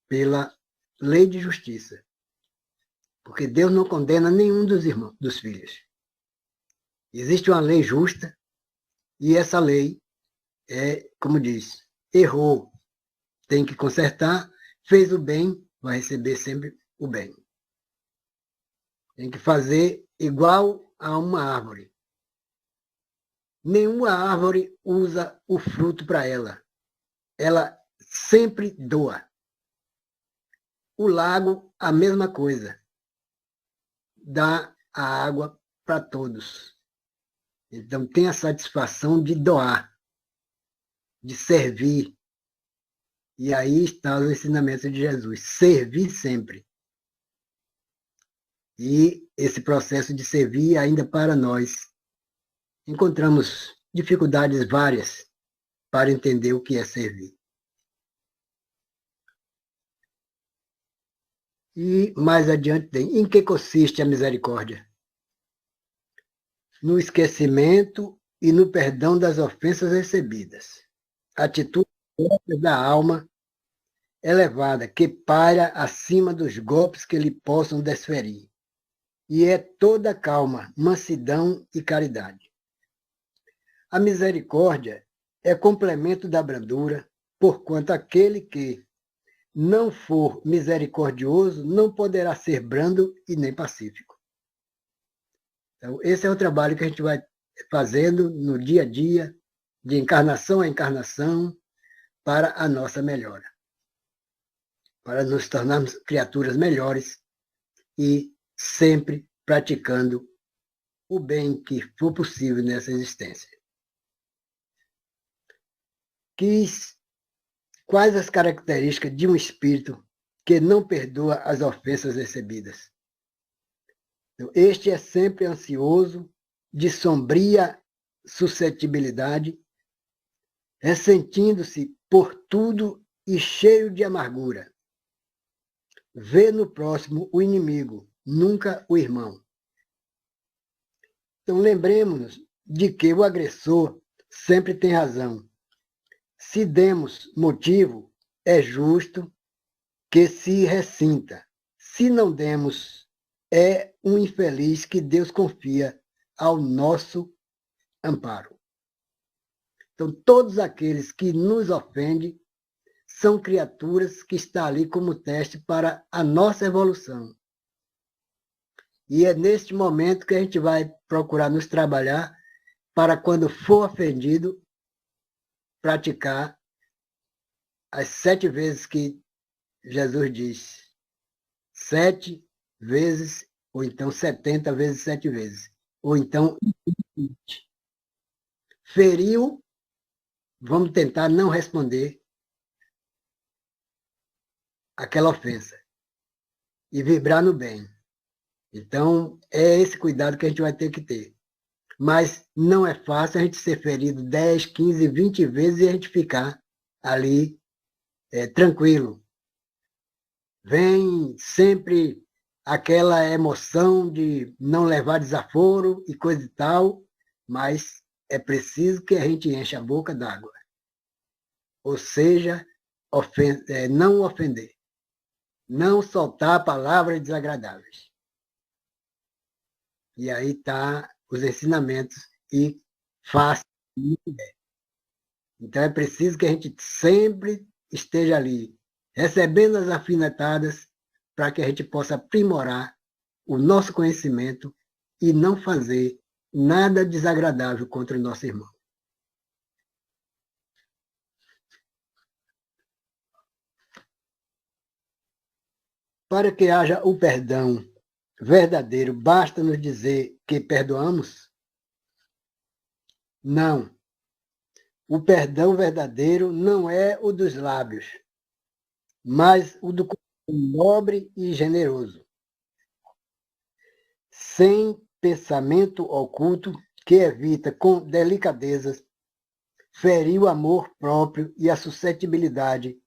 pela lei de justiça. Porque Deus não condena nenhum dos irmãos, dos filhos. Existe uma lei justa e essa lei como diz, errou, tem que consertar, fez o bem, vai receber sempre o bem. Tem que fazer igual a uma árvore. Nenhuma árvore usa o fruto para ela. Ela sempre doa. O lago, a mesma coisa. Dá a água para todos. Então, tem a satisfação de doar, de servir. E aí está o ensinamento de Jesus. Servir sempre. E esse processo de servir ainda para nós. Encontramos dificuldades várias para entender o que é servir. E mais adiante tem, em que consiste a misericórdia? No esquecimento e no perdão das ofensas recebidas. Atitude própria da alma elevada, que paira acima dos golpes que lhe possam desferir. E é toda calma, mansidão e caridade. A misericórdia é complemento da brandura, porquanto aquele que não for misericordioso não poderá ser brando e nem pacífico. Então, esse é o trabalho que a gente vai fazendo no dia a dia, de encarnação a encarnação, para a nossa melhora. Para nos tornarmos criaturas melhores e sempre praticando o bem que for possível nessa existência. Quais as características de um espírito que não perdoa as ofensas recebidas? Então, este é sempre ansioso, de sombria suscetibilidade, ressentindo-se por tudo e cheio de amargura. Vê no próximo o inimigo, nunca o irmão. Então, lembremos-nos de que o agressor sempre tem razão. Se demos motivo, é justo que se ressinta. Se não demos, é um infeliz que Deus confia ao nosso amparo. Então, todos aqueles que nos ofendem são criaturas que estão ali como teste para a nossa evolução. E é neste momento que a gente vai procurar nos trabalhar para, quando for ofendido, praticar as 7 vezes que Jesus diz. 7 vezes, ou então 70 vezes 7 vezes. Ou então, feriu, vamos tentar não responder aquela ofensa e vibrar no bem. Então, é esse cuidado que a gente vai ter que ter. Mas não é fácil a gente ser ferido 10, 15, 20 vezes e a gente ficar ali tranquilo. Vem sempre aquela emoção de não levar desaforo e coisa e tal, mas é preciso que a gente enche a boca d'água. Ou seja, não ofender. Não soltar palavras desagradáveis. E aí está os ensinamentos e faça muito bem. Então é preciso que a gente sempre esteja ali, recebendo as alfinetadas, para que a gente possa aprimorar o nosso conhecimento e não fazer nada desagradável contra o nosso irmão. Para que haja o perdão verdadeiro, basta nos dizer que perdoamos? Não. O perdão verdadeiro não é o dos lábios, mas o do coração nobre e generoso, sem pensamento oculto, que evita com delicadezas ferir o amor próprio e a suscetibilidade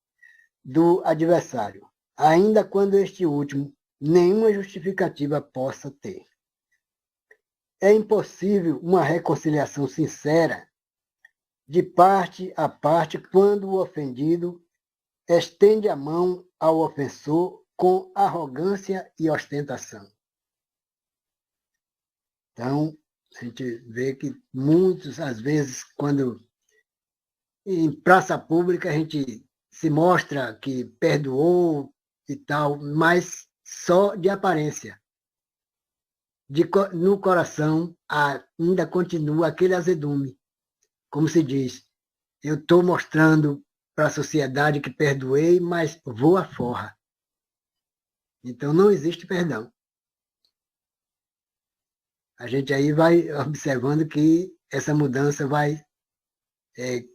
do adversário, ainda quando este último nenhuma justificativa possa ter. É impossível uma reconciliação sincera de parte a parte quando o ofendido estende a mão ao ofensor com arrogância e ostentação. Então, a gente vê que muitos, às vezes, quando em praça pública a gente se mostra que perdoou e tal, mas só de aparência. No coração ainda continua aquele azedume. Como se diz, eu estou mostrando para a sociedade que perdoei, mas vou à forra. Então não existe perdão. A gente aí vai observando que essa mudança vai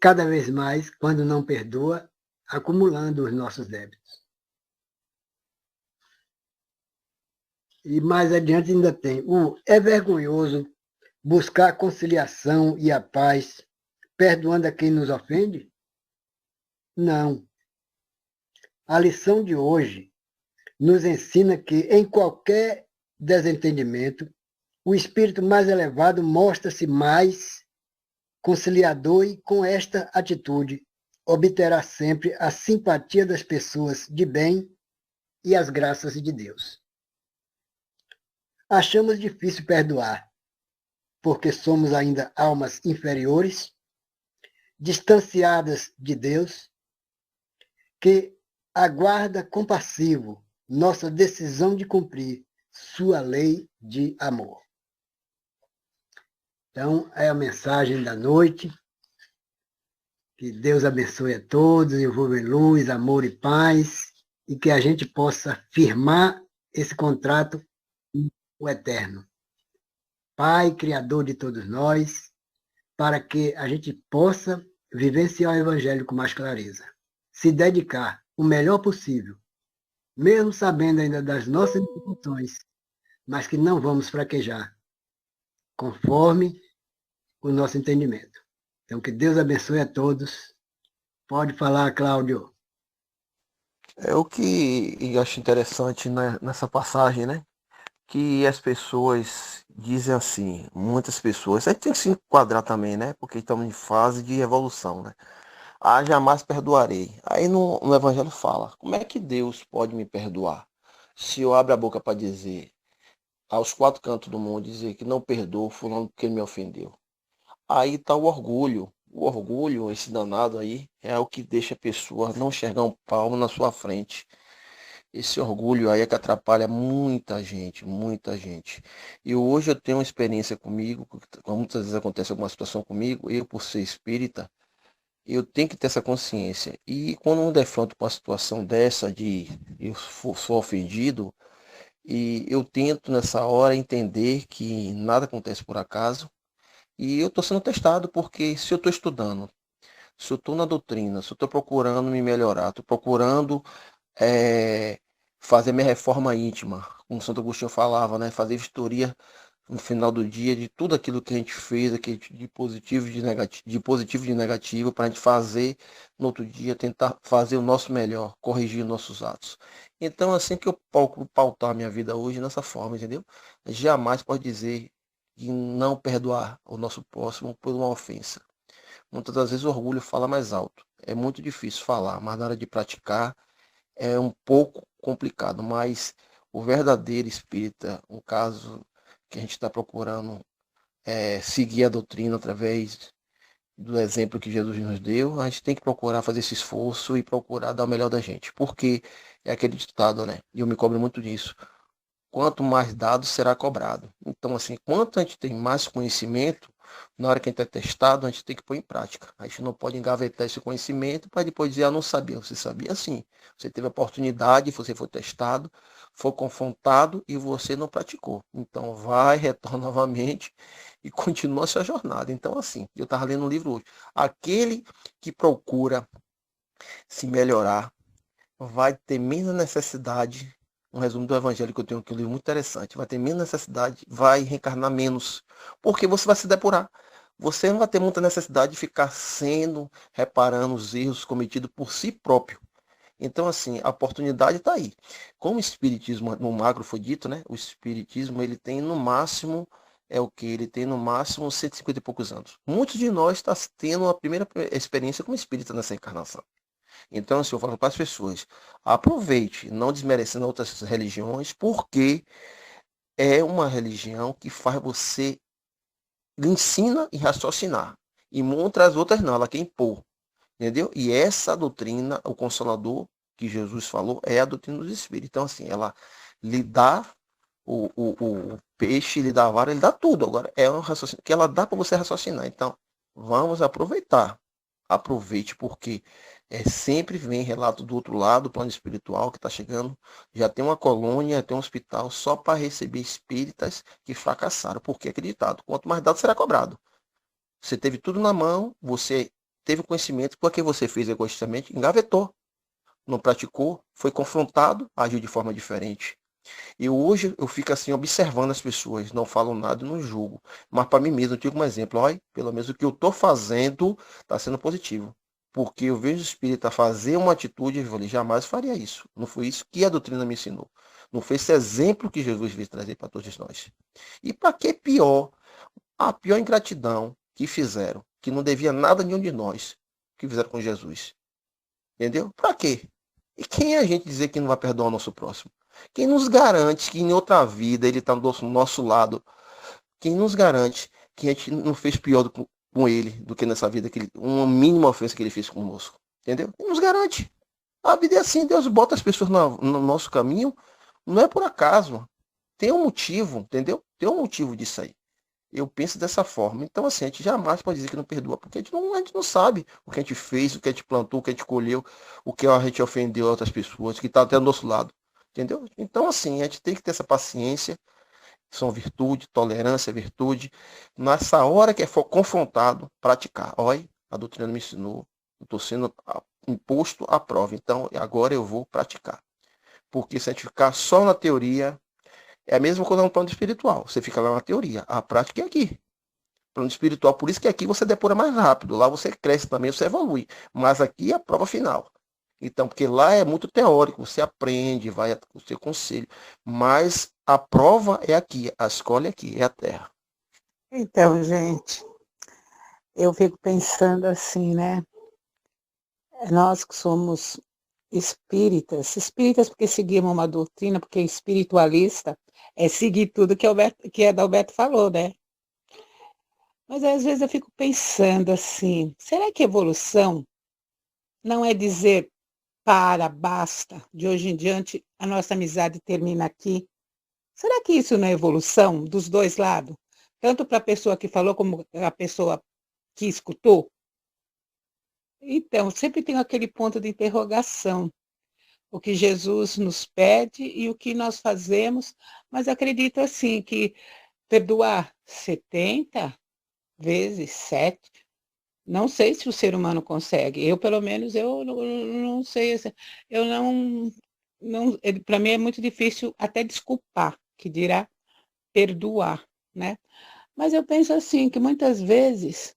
cada vez mais, quando não perdoa, acumulando os nossos débitos. E mais adiante ainda tem é vergonhoso buscar a conciliação e a paz, perdoando a quem nos ofende? Não. A lição de hoje nos ensina que, em qualquer desentendimento, o espírito mais elevado mostra-se mais conciliador e, com esta atitude, obterá sempre a simpatia das pessoas de bem e as graças de Deus. Achamos difícil perdoar, porque somos ainda almas inferiores, distanciadas de Deus, que aguarda compassivo nossa decisão de cumprir sua lei de amor. Então, é a mensagem da noite. Que Deus abençoe a todos, envolva em luz, amor e paz, e que a gente possa firmar esse contrato com o Eterno. Pai, Criador de todos nós, para que a gente possa vivenciar o Evangelho com mais clareza. Se dedicar o melhor possível, mesmo sabendo ainda das nossas dificuldades, mas que não vamos fraquejar, conforme o nosso entendimento. Então, que Deus abençoe a todos. Pode falar, Cláudio. É o que eu acho interessante nessa passagem, né? Que as pessoas dizem assim, muitas pessoas, a gente tem que se enquadrar também, né? Porque estamos em fase de evolução, né? Ah, jamais perdoarei. Aí no Evangelho fala, como é que Deus pode me perdoar? Se eu abro a boca para dizer, aos quatro cantos do mundo, dizer que não perdoo fulano porque ele me ofendeu. Aí está o orgulho. O orgulho, esse danado aí, é o que deixa a pessoa não enxergar um palmo na sua frente. Esse orgulho aí é que atrapalha muita gente, muita gente. E hoje eu tenho uma experiência comigo, como muitas vezes acontece alguma situação comigo, eu por ser espírita, eu tenho que ter essa consciência. E quando eu me defronto com uma situação dessa de sou ofendido, e eu tento nessa hora entender que nada acontece por acaso, e eu estou sendo testado porque se eu estou estudando, se eu estou na doutrina, se eu estou procurando me melhorar, estou procurando é, fazer minha reforma íntima, como Santo Agostinho falava, né? Fazer vistoria no final do dia de tudo aquilo que a gente fez aqui de positivo e de positivo e de negativo, para a gente fazer no outro dia, tentar fazer o nosso melhor, corrigir nossos atos. Então, assim que eu procuro pautar a minha vida hoje nessa forma, entendeu? Jamais pode dizer de não perdoar o nosso próximo por uma ofensa. Muitas das vezes o orgulho fala mais alto. É muito difícil falar, mas na hora de praticar é um pouco complicado, mas o verdadeiro espírita, um caso que a gente está procurando seguir a doutrina através do exemplo que Jesus nos deu, a gente tem que procurar fazer esse esforço e procurar dar o melhor da gente, porque é aquele ditado, né? E eu me cobro muito disso. Quanto mais dado, será cobrado. Então, assim, quanto a gente tem mais conhecimento, na hora que a gente é testado, a gente tem que pôr em prática. A gente não pode engavetar esse conhecimento para depois dizer, não sabia. Você sabia sim. Você teve a oportunidade, você foi testado, foi confrontado e você não praticou. Então, vai, retorna novamente e continua a sua jornada. Então, assim, eu estava lendo um livro hoje. Aquele que procura se melhorar vai ter menos necessidade, um resumo do evangelho que eu tenho aqui, um livro muito interessante, vai ter menos necessidade, vai reencarnar menos, porque você vai se depurar. Você não vai ter muita necessidade de ficar reparando os erros cometidos por si próprio. Então, assim, a oportunidade está aí. Como o espiritismo, no macro foi dito, né? O espiritismo, ele tem no máximo, é o que? Ele tem no máximo 150 e poucos anos. Muitos de nós estão tendo a primeira experiência como espírita nessa encarnação. Então, assim, eu falo para as pessoas, aproveite, não desmerecendo outras religiões, porque é uma religião que faz você, lhe ensina e raciocinar. E muitas as outras não, ela quer impor, entendeu? E essa doutrina, o Consolador, que Jesus falou, é a doutrina dos Espíritos. Então, assim, ela lhe dá o peixe, lhe dá a vara, ele dá tudo. Agora, é um raciocínio que ela dá para você raciocinar. Então, vamos aproveitar. Aproveite, porque sempre vem relato do outro lado, plano espiritual que está chegando. Já tem uma colônia, tem um hospital só para receber espíritas que fracassaram. Porque acreditado, quanto mais dado será cobrado. Você teve tudo na mão, você teve conhecimento, porque você fez egoisticamente, engavetou, não praticou, foi confrontado, agiu de forma diferente. E hoje eu fico assim observando as pessoas, não falo nada e não julgo. Mas para mim mesmo, eu digo um exemplo, olha, pelo menos o que eu estou fazendo está sendo positivo. Porque eu vejo o espírita fazer uma atitude e eu falei, jamais faria isso. Não foi isso que a doutrina me ensinou. Não foi esse exemplo que Jesus veio trazer para todos nós. E para que pior? A pior ingratidão que fizeram, que não devia nada a nenhum de nós, que fizeram com Jesus. Entendeu? Para quê? E quem é a gente dizer que não vai perdoar o nosso próximo? Quem nos garante que em outra vida ele está do nosso lado? Quem nos garante que a gente não fez pior com ele do que nessa vida, uma mínima ofensa que ele fez conosco? Entendeu? Quem nos garante? A vida é assim, Deus bota as pessoas no nosso caminho, não é por acaso. Tem um motivo, entendeu? Tem um motivo disso aí. Eu penso dessa forma. Então, assim, a gente jamais pode dizer que não perdoa, porque a gente não sabe o que a gente fez, o que a gente plantou, o que a gente colheu, o que a gente ofendeu outras pessoas, que está até do nosso lado. Entendeu? Então, assim, a gente tem que ter essa paciência, são virtude, tolerância, virtude. Nessa hora que for confrontado, praticar. Olha, a doutrina me ensinou, eu estou sendo imposto à prova, então agora eu vou praticar. Porque se a gente ficar só na teoria, é a mesma coisa no plano espiritual. Você fica lá na teoria, a prática é aqui. Plano espiritual, por isso que aqui você depura mais rápido, lá você cresce também, você evolui. Mas aqui é a prova final. Então, porque lá é muito teórico, você aprende, vai o seu conselho. Mas a prova é aqui, a escola é aqui, é a terra. Então, gente, eu fico pensando assim, né? Nós que somos espíritas porque seguimos uma doutrina, porque espiritualista é seguir tudo que a Adalberto falou, né? Mas às vezes eu fico pensando assim, será que evolução não é dizer para, basta, de hoje em diante a nossa amizade termina aqui? Será que isso não é evolução dos dois lados? Tanto para a pessoa que falou como a pessoa que escutou? Então, sempre tem aquele ponto de interrogação. O que Jesus nos pede e o que nós fazemos, mas acredito assim que perdoar 70 vezes 7, não sei se o ser humano consegue. Eu, pelo menos, eu não sei. Eu não para mim é muito difícil até desculpar, que dirá perdoar, né? Mas eu penso assim, que muitas vezes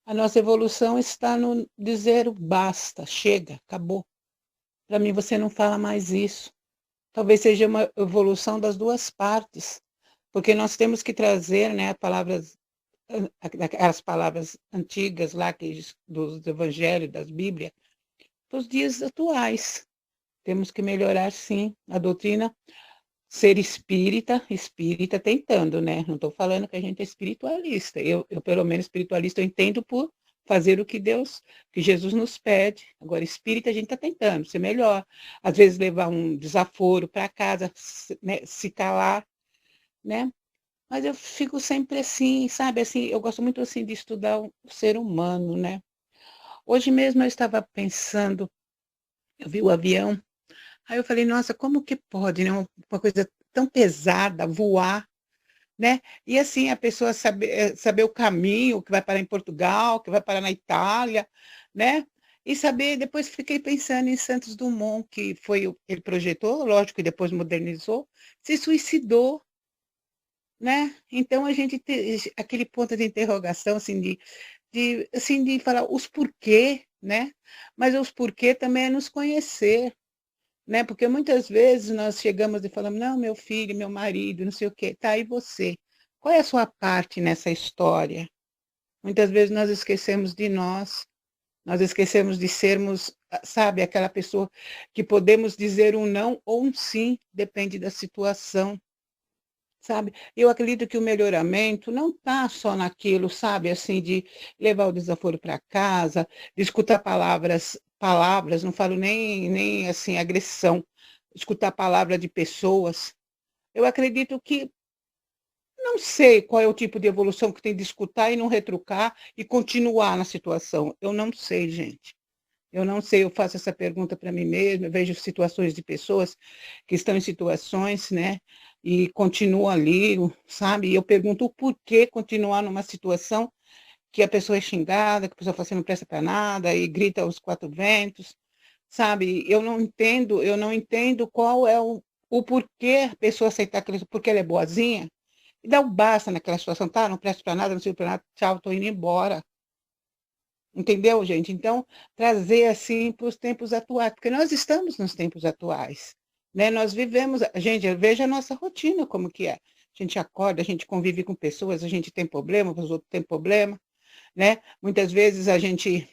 a nossa evolução está no dizer o basta, chega, acabou. Para mim, você não fala mais isso. Talvez seja uma evolução das duas partes, porque nós temos que trazer, né, as palavras antigas lá dos evangelhos, das Bíblias, para os dias atuais. Temos que melhorar, sim, a doutrina. Ser espírita tentando, né? Não estou falando que a gente é espiritualista. Eu, pelo menos, espiritualista, eu entendo por fazer o que Jesus nos pede. Agora, espírita, a gente está tentando ser melhor. Às vezes, levar um desaforo para casa, né? Se calar, né? Mas eu fico sempre assim, sabe? Assim, eu gosto muito assim de estudar o ser humano, né? Hoje mesmo eu estava pensando, eu vi o avião, aí eu falei, nossa, como que pode, né? Uma coisa tão pesada voar, né? E assim, a pessoa saber o caminho, que vai parar em Portugal, que vai parar na Itália, né? E saber, depois fiquei pensando em Santos Dumont, que foi ele projetou, lógico, e depois modernizou, se suicidou, né? Então a gente tem aquele ponto de interrogação, assim, assim, de falar os porquê, né? Mas os porquê também é nos conhecer, né? Porque muitas vezes nós chegamos e falamos, não, meu filho, meu marido, não sei o quê, tá, e você? Qual é a sua parte nessa história? Muitas vezes nós esquecemos de nós, Nós esquecemos de sermos, sabe, aquela pessoa que podemos dizer um não ou um sim, depende da situação, sabe. Eu acredito que o melhoramento não está só naquilo, sabe, assim, de levar o desaforo para casa, de escutar palavras, não falo nem, assim, agressão, escutar palavra de pessoas. Eu acredito que não sei qual é o tipo de evolução que tem de escutar e não retrucar e continuar na situação. Eu não sei, gente. Eu não sei, eu faço essa pergunta para mim mesma, eu vejo situações de pessoas que estão em situações, né, e continuam ali, sabe, e eu pergunto o porquê continuar numa situação que a pessoa é xingada, que a pessoa fala assim: "Não presta para nada", e grita aos 4 ventos, sabe. Eu não entendo qual é o porquê a pessoa aceitar aquilo, porque ela é boazinha, e dá um basta naquela situação: "Tá, não presto para nada, não sirvo para nada, tchau, estou indo embora". Entendeu, gente? Então, trazer, assim, para os tempos atuais, porque nós estamos nos tempos atuais, né, nós vivemos gente, veja a nossa rotina como que é. A gente acorda, a gente convive com pessoas, a gente tem problema, os outros têm problema, né, muitas vezes a gente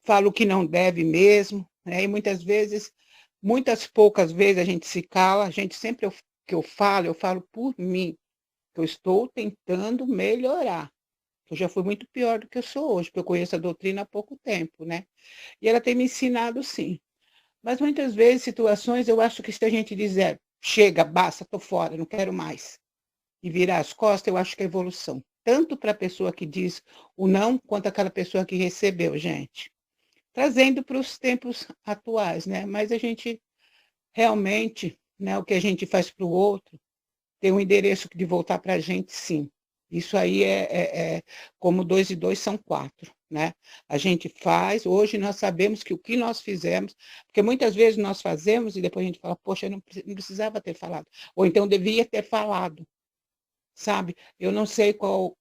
fala o que não deve mesmo, né, e muitas poucas vezes a gente se cala, a gente sempre que eu falo por mim, que eu estou tentando melhorar. Eu já fui muito pior do que eu sou hoje, porque eu conheço a doutrina há pouco tempo, né. E ela tem me ensinado sim. Mas muitas vezes, situações, eu acho que se a gente dizer: "Chega, basta, estou fora, não quero mais", e virar as costas, eu acho que é evolução. Tanto para a pessoa que diz o não, quanto aquela pessoa que recebeu, gente. Trazendo para os tempos atuais, né. Mas a gente realmente, né, o que a gente faz para o outro tem um endereço de voltar para a gente sim. Isso aí é como 2 e 2 são 4, né. A gente faz, hoje nós sabemos que o que nós fizemos porque muitas vezes nós fazemos e depois a gente fala: "Poxa, eu não precisava ter falado", ou então devia ter falado, sabe. Eu não sei qual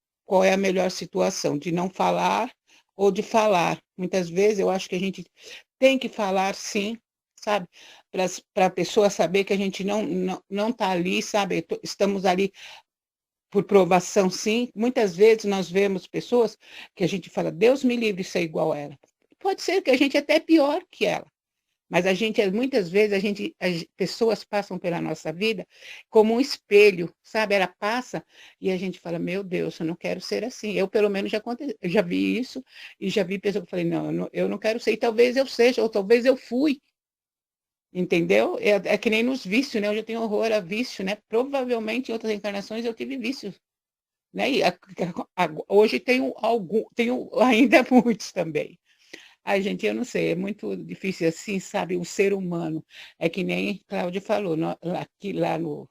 é a melhor situação, de não falar ou de falar. Muitas vezes eu acho que a gente tem que falar sim, sabe, para a pessoa saber que a gente não está ali, sabe, estamos ali por provação, sim. Muitas vezes nós vemos pessoas que a gente fala: "Deus me livre de ser igual a ela". Pode ser que a gente é até pior que ela, mas a gente muitas vezes a pessoas passam pela nossa vida como um espelho, sabe, ela passa e a gente fala: "Meu Deus, eu não quero ser assim". Eu pelo menos já vi isso e já vi pessoa que eu falei: "Não, eu não quero ser", e talvez eu seja, ou talvez eu fui. Entendeu? É que nem nos vícios, né, eu já tenho horror a vício, né, provavelmente em outras encarnações eu tive vícios, né, e hoje tenho ainda muitos também. Ai gente, eu não sei, é muito difícil assim, sabe, o ser humano, é que nem Cláudia falou, aqui lá no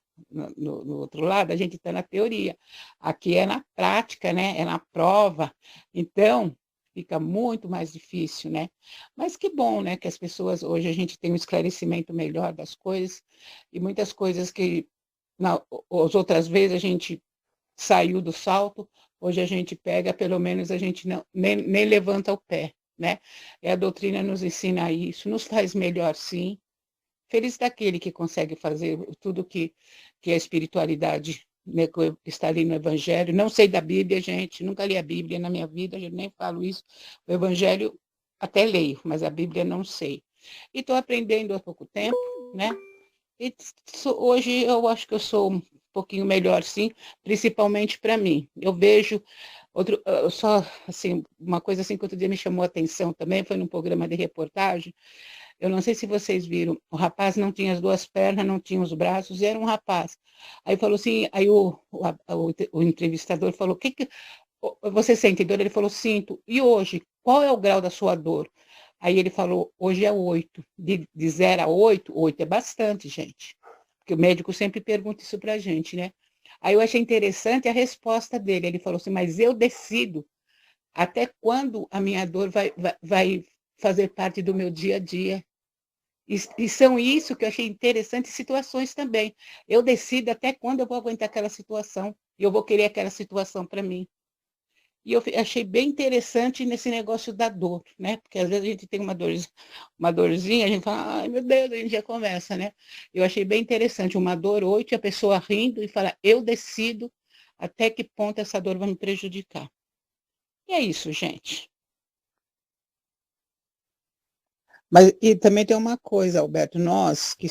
outro lado a gente está na teoria, aqui é na prática, né, é na prova, então fica muito mais difícil, né. Mas que bom, né, que as pessoas hoje a gente tem um esclarecimento melhor das coisas, e muitas coisas que as outras vezes a gente saiu do salto, hoje a gente pega, pelo menos a gente não nem levanta o pé, né. E a doutrina nos ensina isso, nos faz melhor sim. Feliz daquele que consegue fazer tudo que a espiritualidade, né, que está ali no evangelho. Não sei da Bíblia, gente, nunca li a Bíblia na minha vida, eu nem falo isso. O evangelho até leio, mas a Bíblia não sei. E estou aprendendo há pouco tempo, né. E hoje eu acho que eu sou um pouquinho melhor sim, principalmente para mim. Eu vejo só, assim, uma coisa assim que outro dia me chamou a atenção também, foi num programa de reportagem, eu não sei se vocês viram, o rapaz não tinha as 2 pernas, não tinha os braços, e era um rapaz. Aí falou assim, aí o entrevistador falou: Que você sente dor?" Ele falou: "Sinto". "E hoje, qual é o grau da sua dor?" Aí ele falou: "Hoje é 8". De 0 a 8, 8 é bastante, gente. Porque o médico sempre pergunta isso pra gente, né. Aí eu achei interessante a resposta dele, ele falou assim: "Mas eu decido até quando a minha dor vai fazer parte do meu dia a dia". E são isso que eu achei interessante, situações também. Eu decido até quando eu vou aguentar aquela situação, e eu vou querer aquela situação para mim. E eu achei bem interessante nesse negócio da dor, né, porque às vezes a gente tem uma dorzinha, a gente fala: "Ai meu Deus", a gente já começa, né. Eu achei bem interessante, uma dor 8 e a pessoa rindo e fala: "Eu decido até que ponto essa dor vai me prejudicar". E é isso, gente. Mas e também tem uma coisa, Alberto, nós que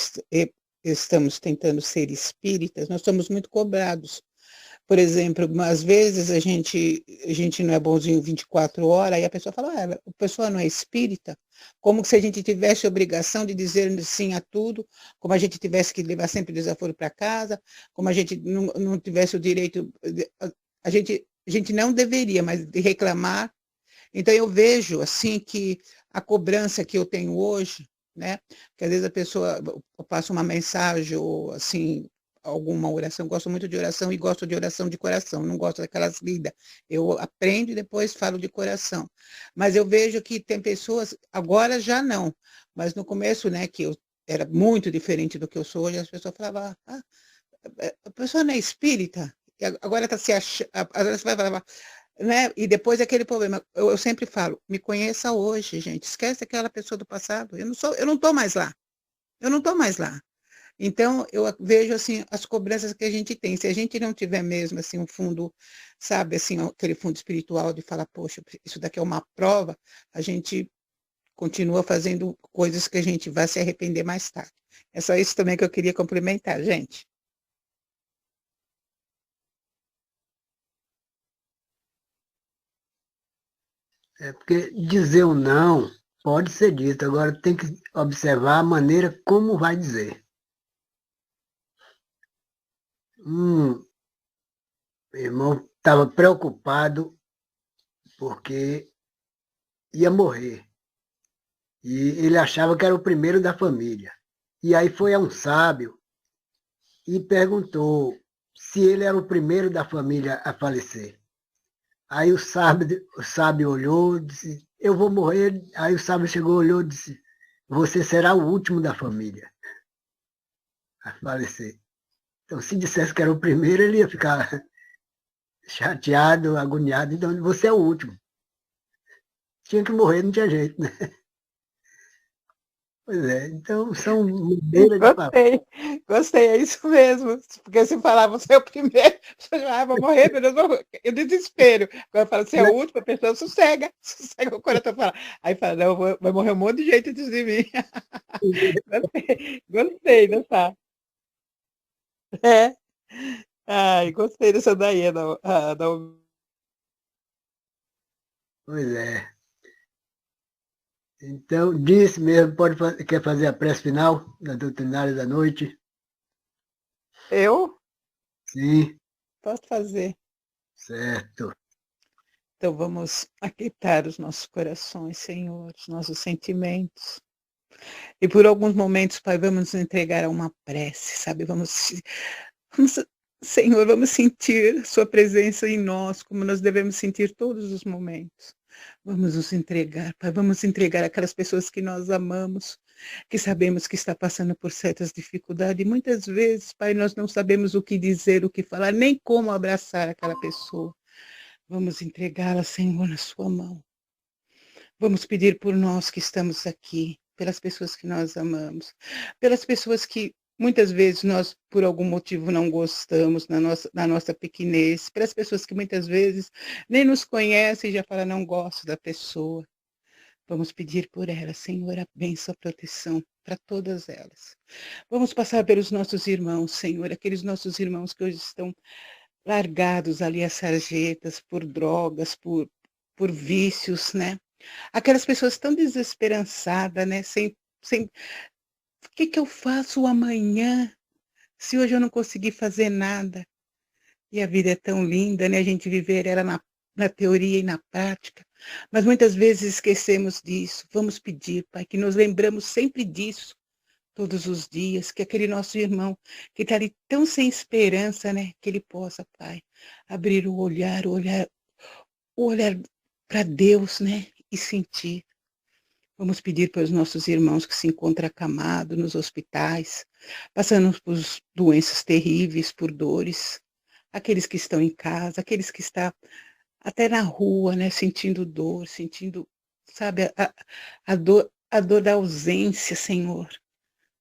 estamos tentando ser espíritas, nós somos muito cobrados. Por exemplo, às vezes a gente não é bonzinho 24 horas, e a pessoa fala, a pessoa não é espírita, como se a gente tivesse obrigação de dizer sim a tudo, como a gente tivesse que levar sempre desaforo para casa, como a gente não tivesse o direito, a gente não deveria, mas de reclamar. Então eu vejo assim que a cobrança que eu tenho hoje, né, que às vezes a pessoa passa uma mensagem ou assim alguma oração, gosto muito de oração e gosto de oração de coração, não gosto daquelas lidas. Eu aprendo e depois falo de coração. Mas eu vejo que tem pessoas, agora já não, mas no começo, né, que eu era muito diferente do que eu sou hoje, as pessoas falavam, a pessoa não é espírita, e agora está se achando, agora você vai falar, né? E depois aquele problema, eu sempre falo, me conheça hoje, gente, esquece aquela pessoa do passado, eu não estou mais lá, eu não estou mais lá. Então, eu vejo, assim, as cobranças que a gente tem. Se a gente não tiver mesmo, assim, um fundo, sabe, assim, aquele fundo espiritual de falar, poxa, isso daqui é uma prova, a gente continua fazendo coisas que a gente vai se arrepender mais tarde. É só isso também que eu queria complementar, gente. É porque dizer o não pode ser dito, agora tem que observar a maneira como vai dizer. Meu irmão estava preocupado porque ia morrer. E ele achava que era o primeiro da família. E aí foi a um sábio e perguntou se ele era o primeiro da família a falecer. Aí o sábio olhou e disse, eu vou morrer. Aí o sábio chegou, olhou e disse, você será o último da família a falecer. Então, se dissesse que era o primeiro, ele ia ficar chateado, agoniado. Então, você é o último. Tinha que morrer, não tinha jeito, né? Pois é, então são maneiras de falar. Gostei, é isso mesmo. Porque se falar, você é o primeiro, você já vai morrer, meu Deus, eu desespero. Quando fala, você é o último, a pessoa sossega, sossega o coração, fala. Aí fala, não, vai morrer um monte de gente antes de mim. Gostei dessa. É. Ai, gostei dessa daí, da Pois é. Então, disse mesmo, quer fazer a prece final da doutrinária da noite? Eu Sim, posso fazer. certo. Então vamos aquietar os nossos corações, Senhor, os nossos sentimentos. E por alguns momentos, Pai, vamos nos entregar a uma prece, sabe? Vamos, Senhor, vamos sentir Sua presença em nós, como nós devemos sentir todos os momentos. Vamos nos entregar, Pai, vamos entregar aquelas pessoas que nós amamos, que sabemos que está passando por certas dificuldades. E muitas vezes, Pai, nós não sabemos o que dizer, o que falar, nem como abraçar aquela pessoa. Vamos entregá-la, Senhor, na Sua mão. Vamos pedir por nós que estamos aqui, pelas pessoas que nós amamos, pelas pessoas que muitas vezes nós, por algum motivo, não gostamos na nossa pequenez, pelas pessoas que muitas vezes nem nos conhecem e já falam, não gosto da pessoa. Vamos pedir por elas, Senhor, a bênção, a proteção para todas elas. Vamos passar pelos nossos irmãos, Senhor, aqueles nossos irmãos que hoje estão largados ali às sarjetas por drogas, por vícios, né? Aquelas pessoas tão desesperançadas, né? Sem, o que que eu faço amanhã, se hoje eu não conseguir fazer nada? E a vida é tão linda, né? A gente viver ela na teoria e na prática. Mas muitas vezes esquecemos disso. Vamos pedir, Pai, que nos lembramos sempre disso, todos os dias, que aquele nosso irmão que está ali tão sem esperança, né? Que ele possa, Pai, abrir o olhar para Deus, né? E sentir. Vamos pedir para os nossos irmãos que se encontram acamados nos hospitais, passando por doenças terríveis, por dores, aqueles que estão em casa, aqueles que estão até na rua, né, sentindo dor, sentindo, sabe, a dor da ausência, Senhor.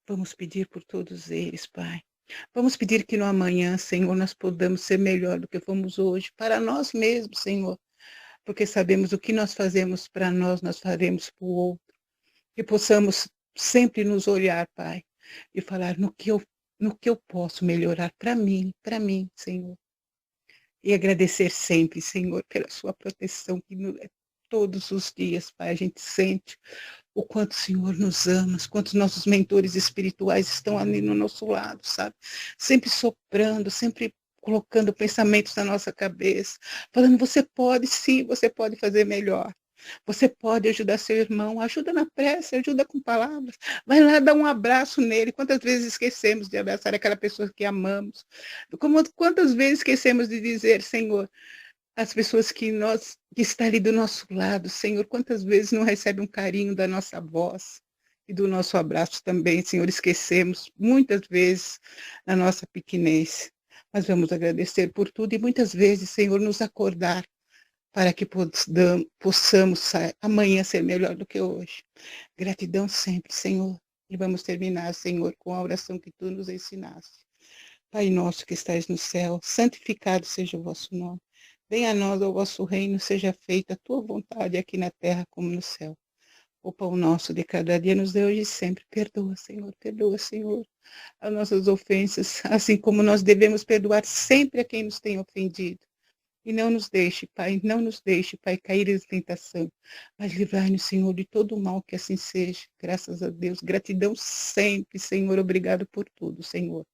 Vamos pedir por todos eles, Pai. Vamos pedir que no amanhã, Senhor, nós podamos ser melhor do que fomos hoje, para nós mesmos, Senhor, porque sabemos o que nós fazemos para nós, nós faremos para o outro. Que possamos sempre nos olhar, Pai, e falar no que eu posso melhorar para mim, Senhor. E agradecer sempre, Senhor, pela sua proteção, que todos os dias, Pai, a gente sente o quanto o Senhor nos ama, quantos nossos mentores espirituais estão ali no nosso lado, sabe? Sempre soprando, sempre colocando pensamentos na nossa cabeça, falando, você pode sim, você pode fazer melhor. Você pode ajudar seu irmão, ajuda na prece, ajuda com palavras. Vai lá dar um abraço nele. Quantas vezes esquecemos de abraçar aquela pessoa que amamos? Quantas vezes esquecemos de dizer, Senhor, as pessoas que estão ali do nosso lado, Senhor, quantas vezes não recebem um carinho da nossa voz e do nosso abraço também, Senhor, esquecemos muitas vezes na nossa pequenez. Mas vamos agradecer por tudo e muitas vezes, Senhor, nos acordar para que possamos amanhã ser melhor do que hoje. Gratidão sempre, Senhor. E vamos terminar, Senhor, com a oração que tu nos ensinaste. Pai nosso que estais no céu, santificado seja o vosso nome. Venha a nós o vosso reino, seja feita a tua vontade aqui na terra como no céu. O pão nosso de cada dia nos dê hoje e sempre. Perdoa, Senhor, as nossas ofensas, assim como nós devemos perdoar sempre a quem nos tem ofendido. E não nos deixe, Pai, cair em tentação, mas livrai-nos, Senhor, de todo o mal, que assim seja. Graças a Deus. Gratidão sempre, Senhor. Obrigado por tudo, Senhor.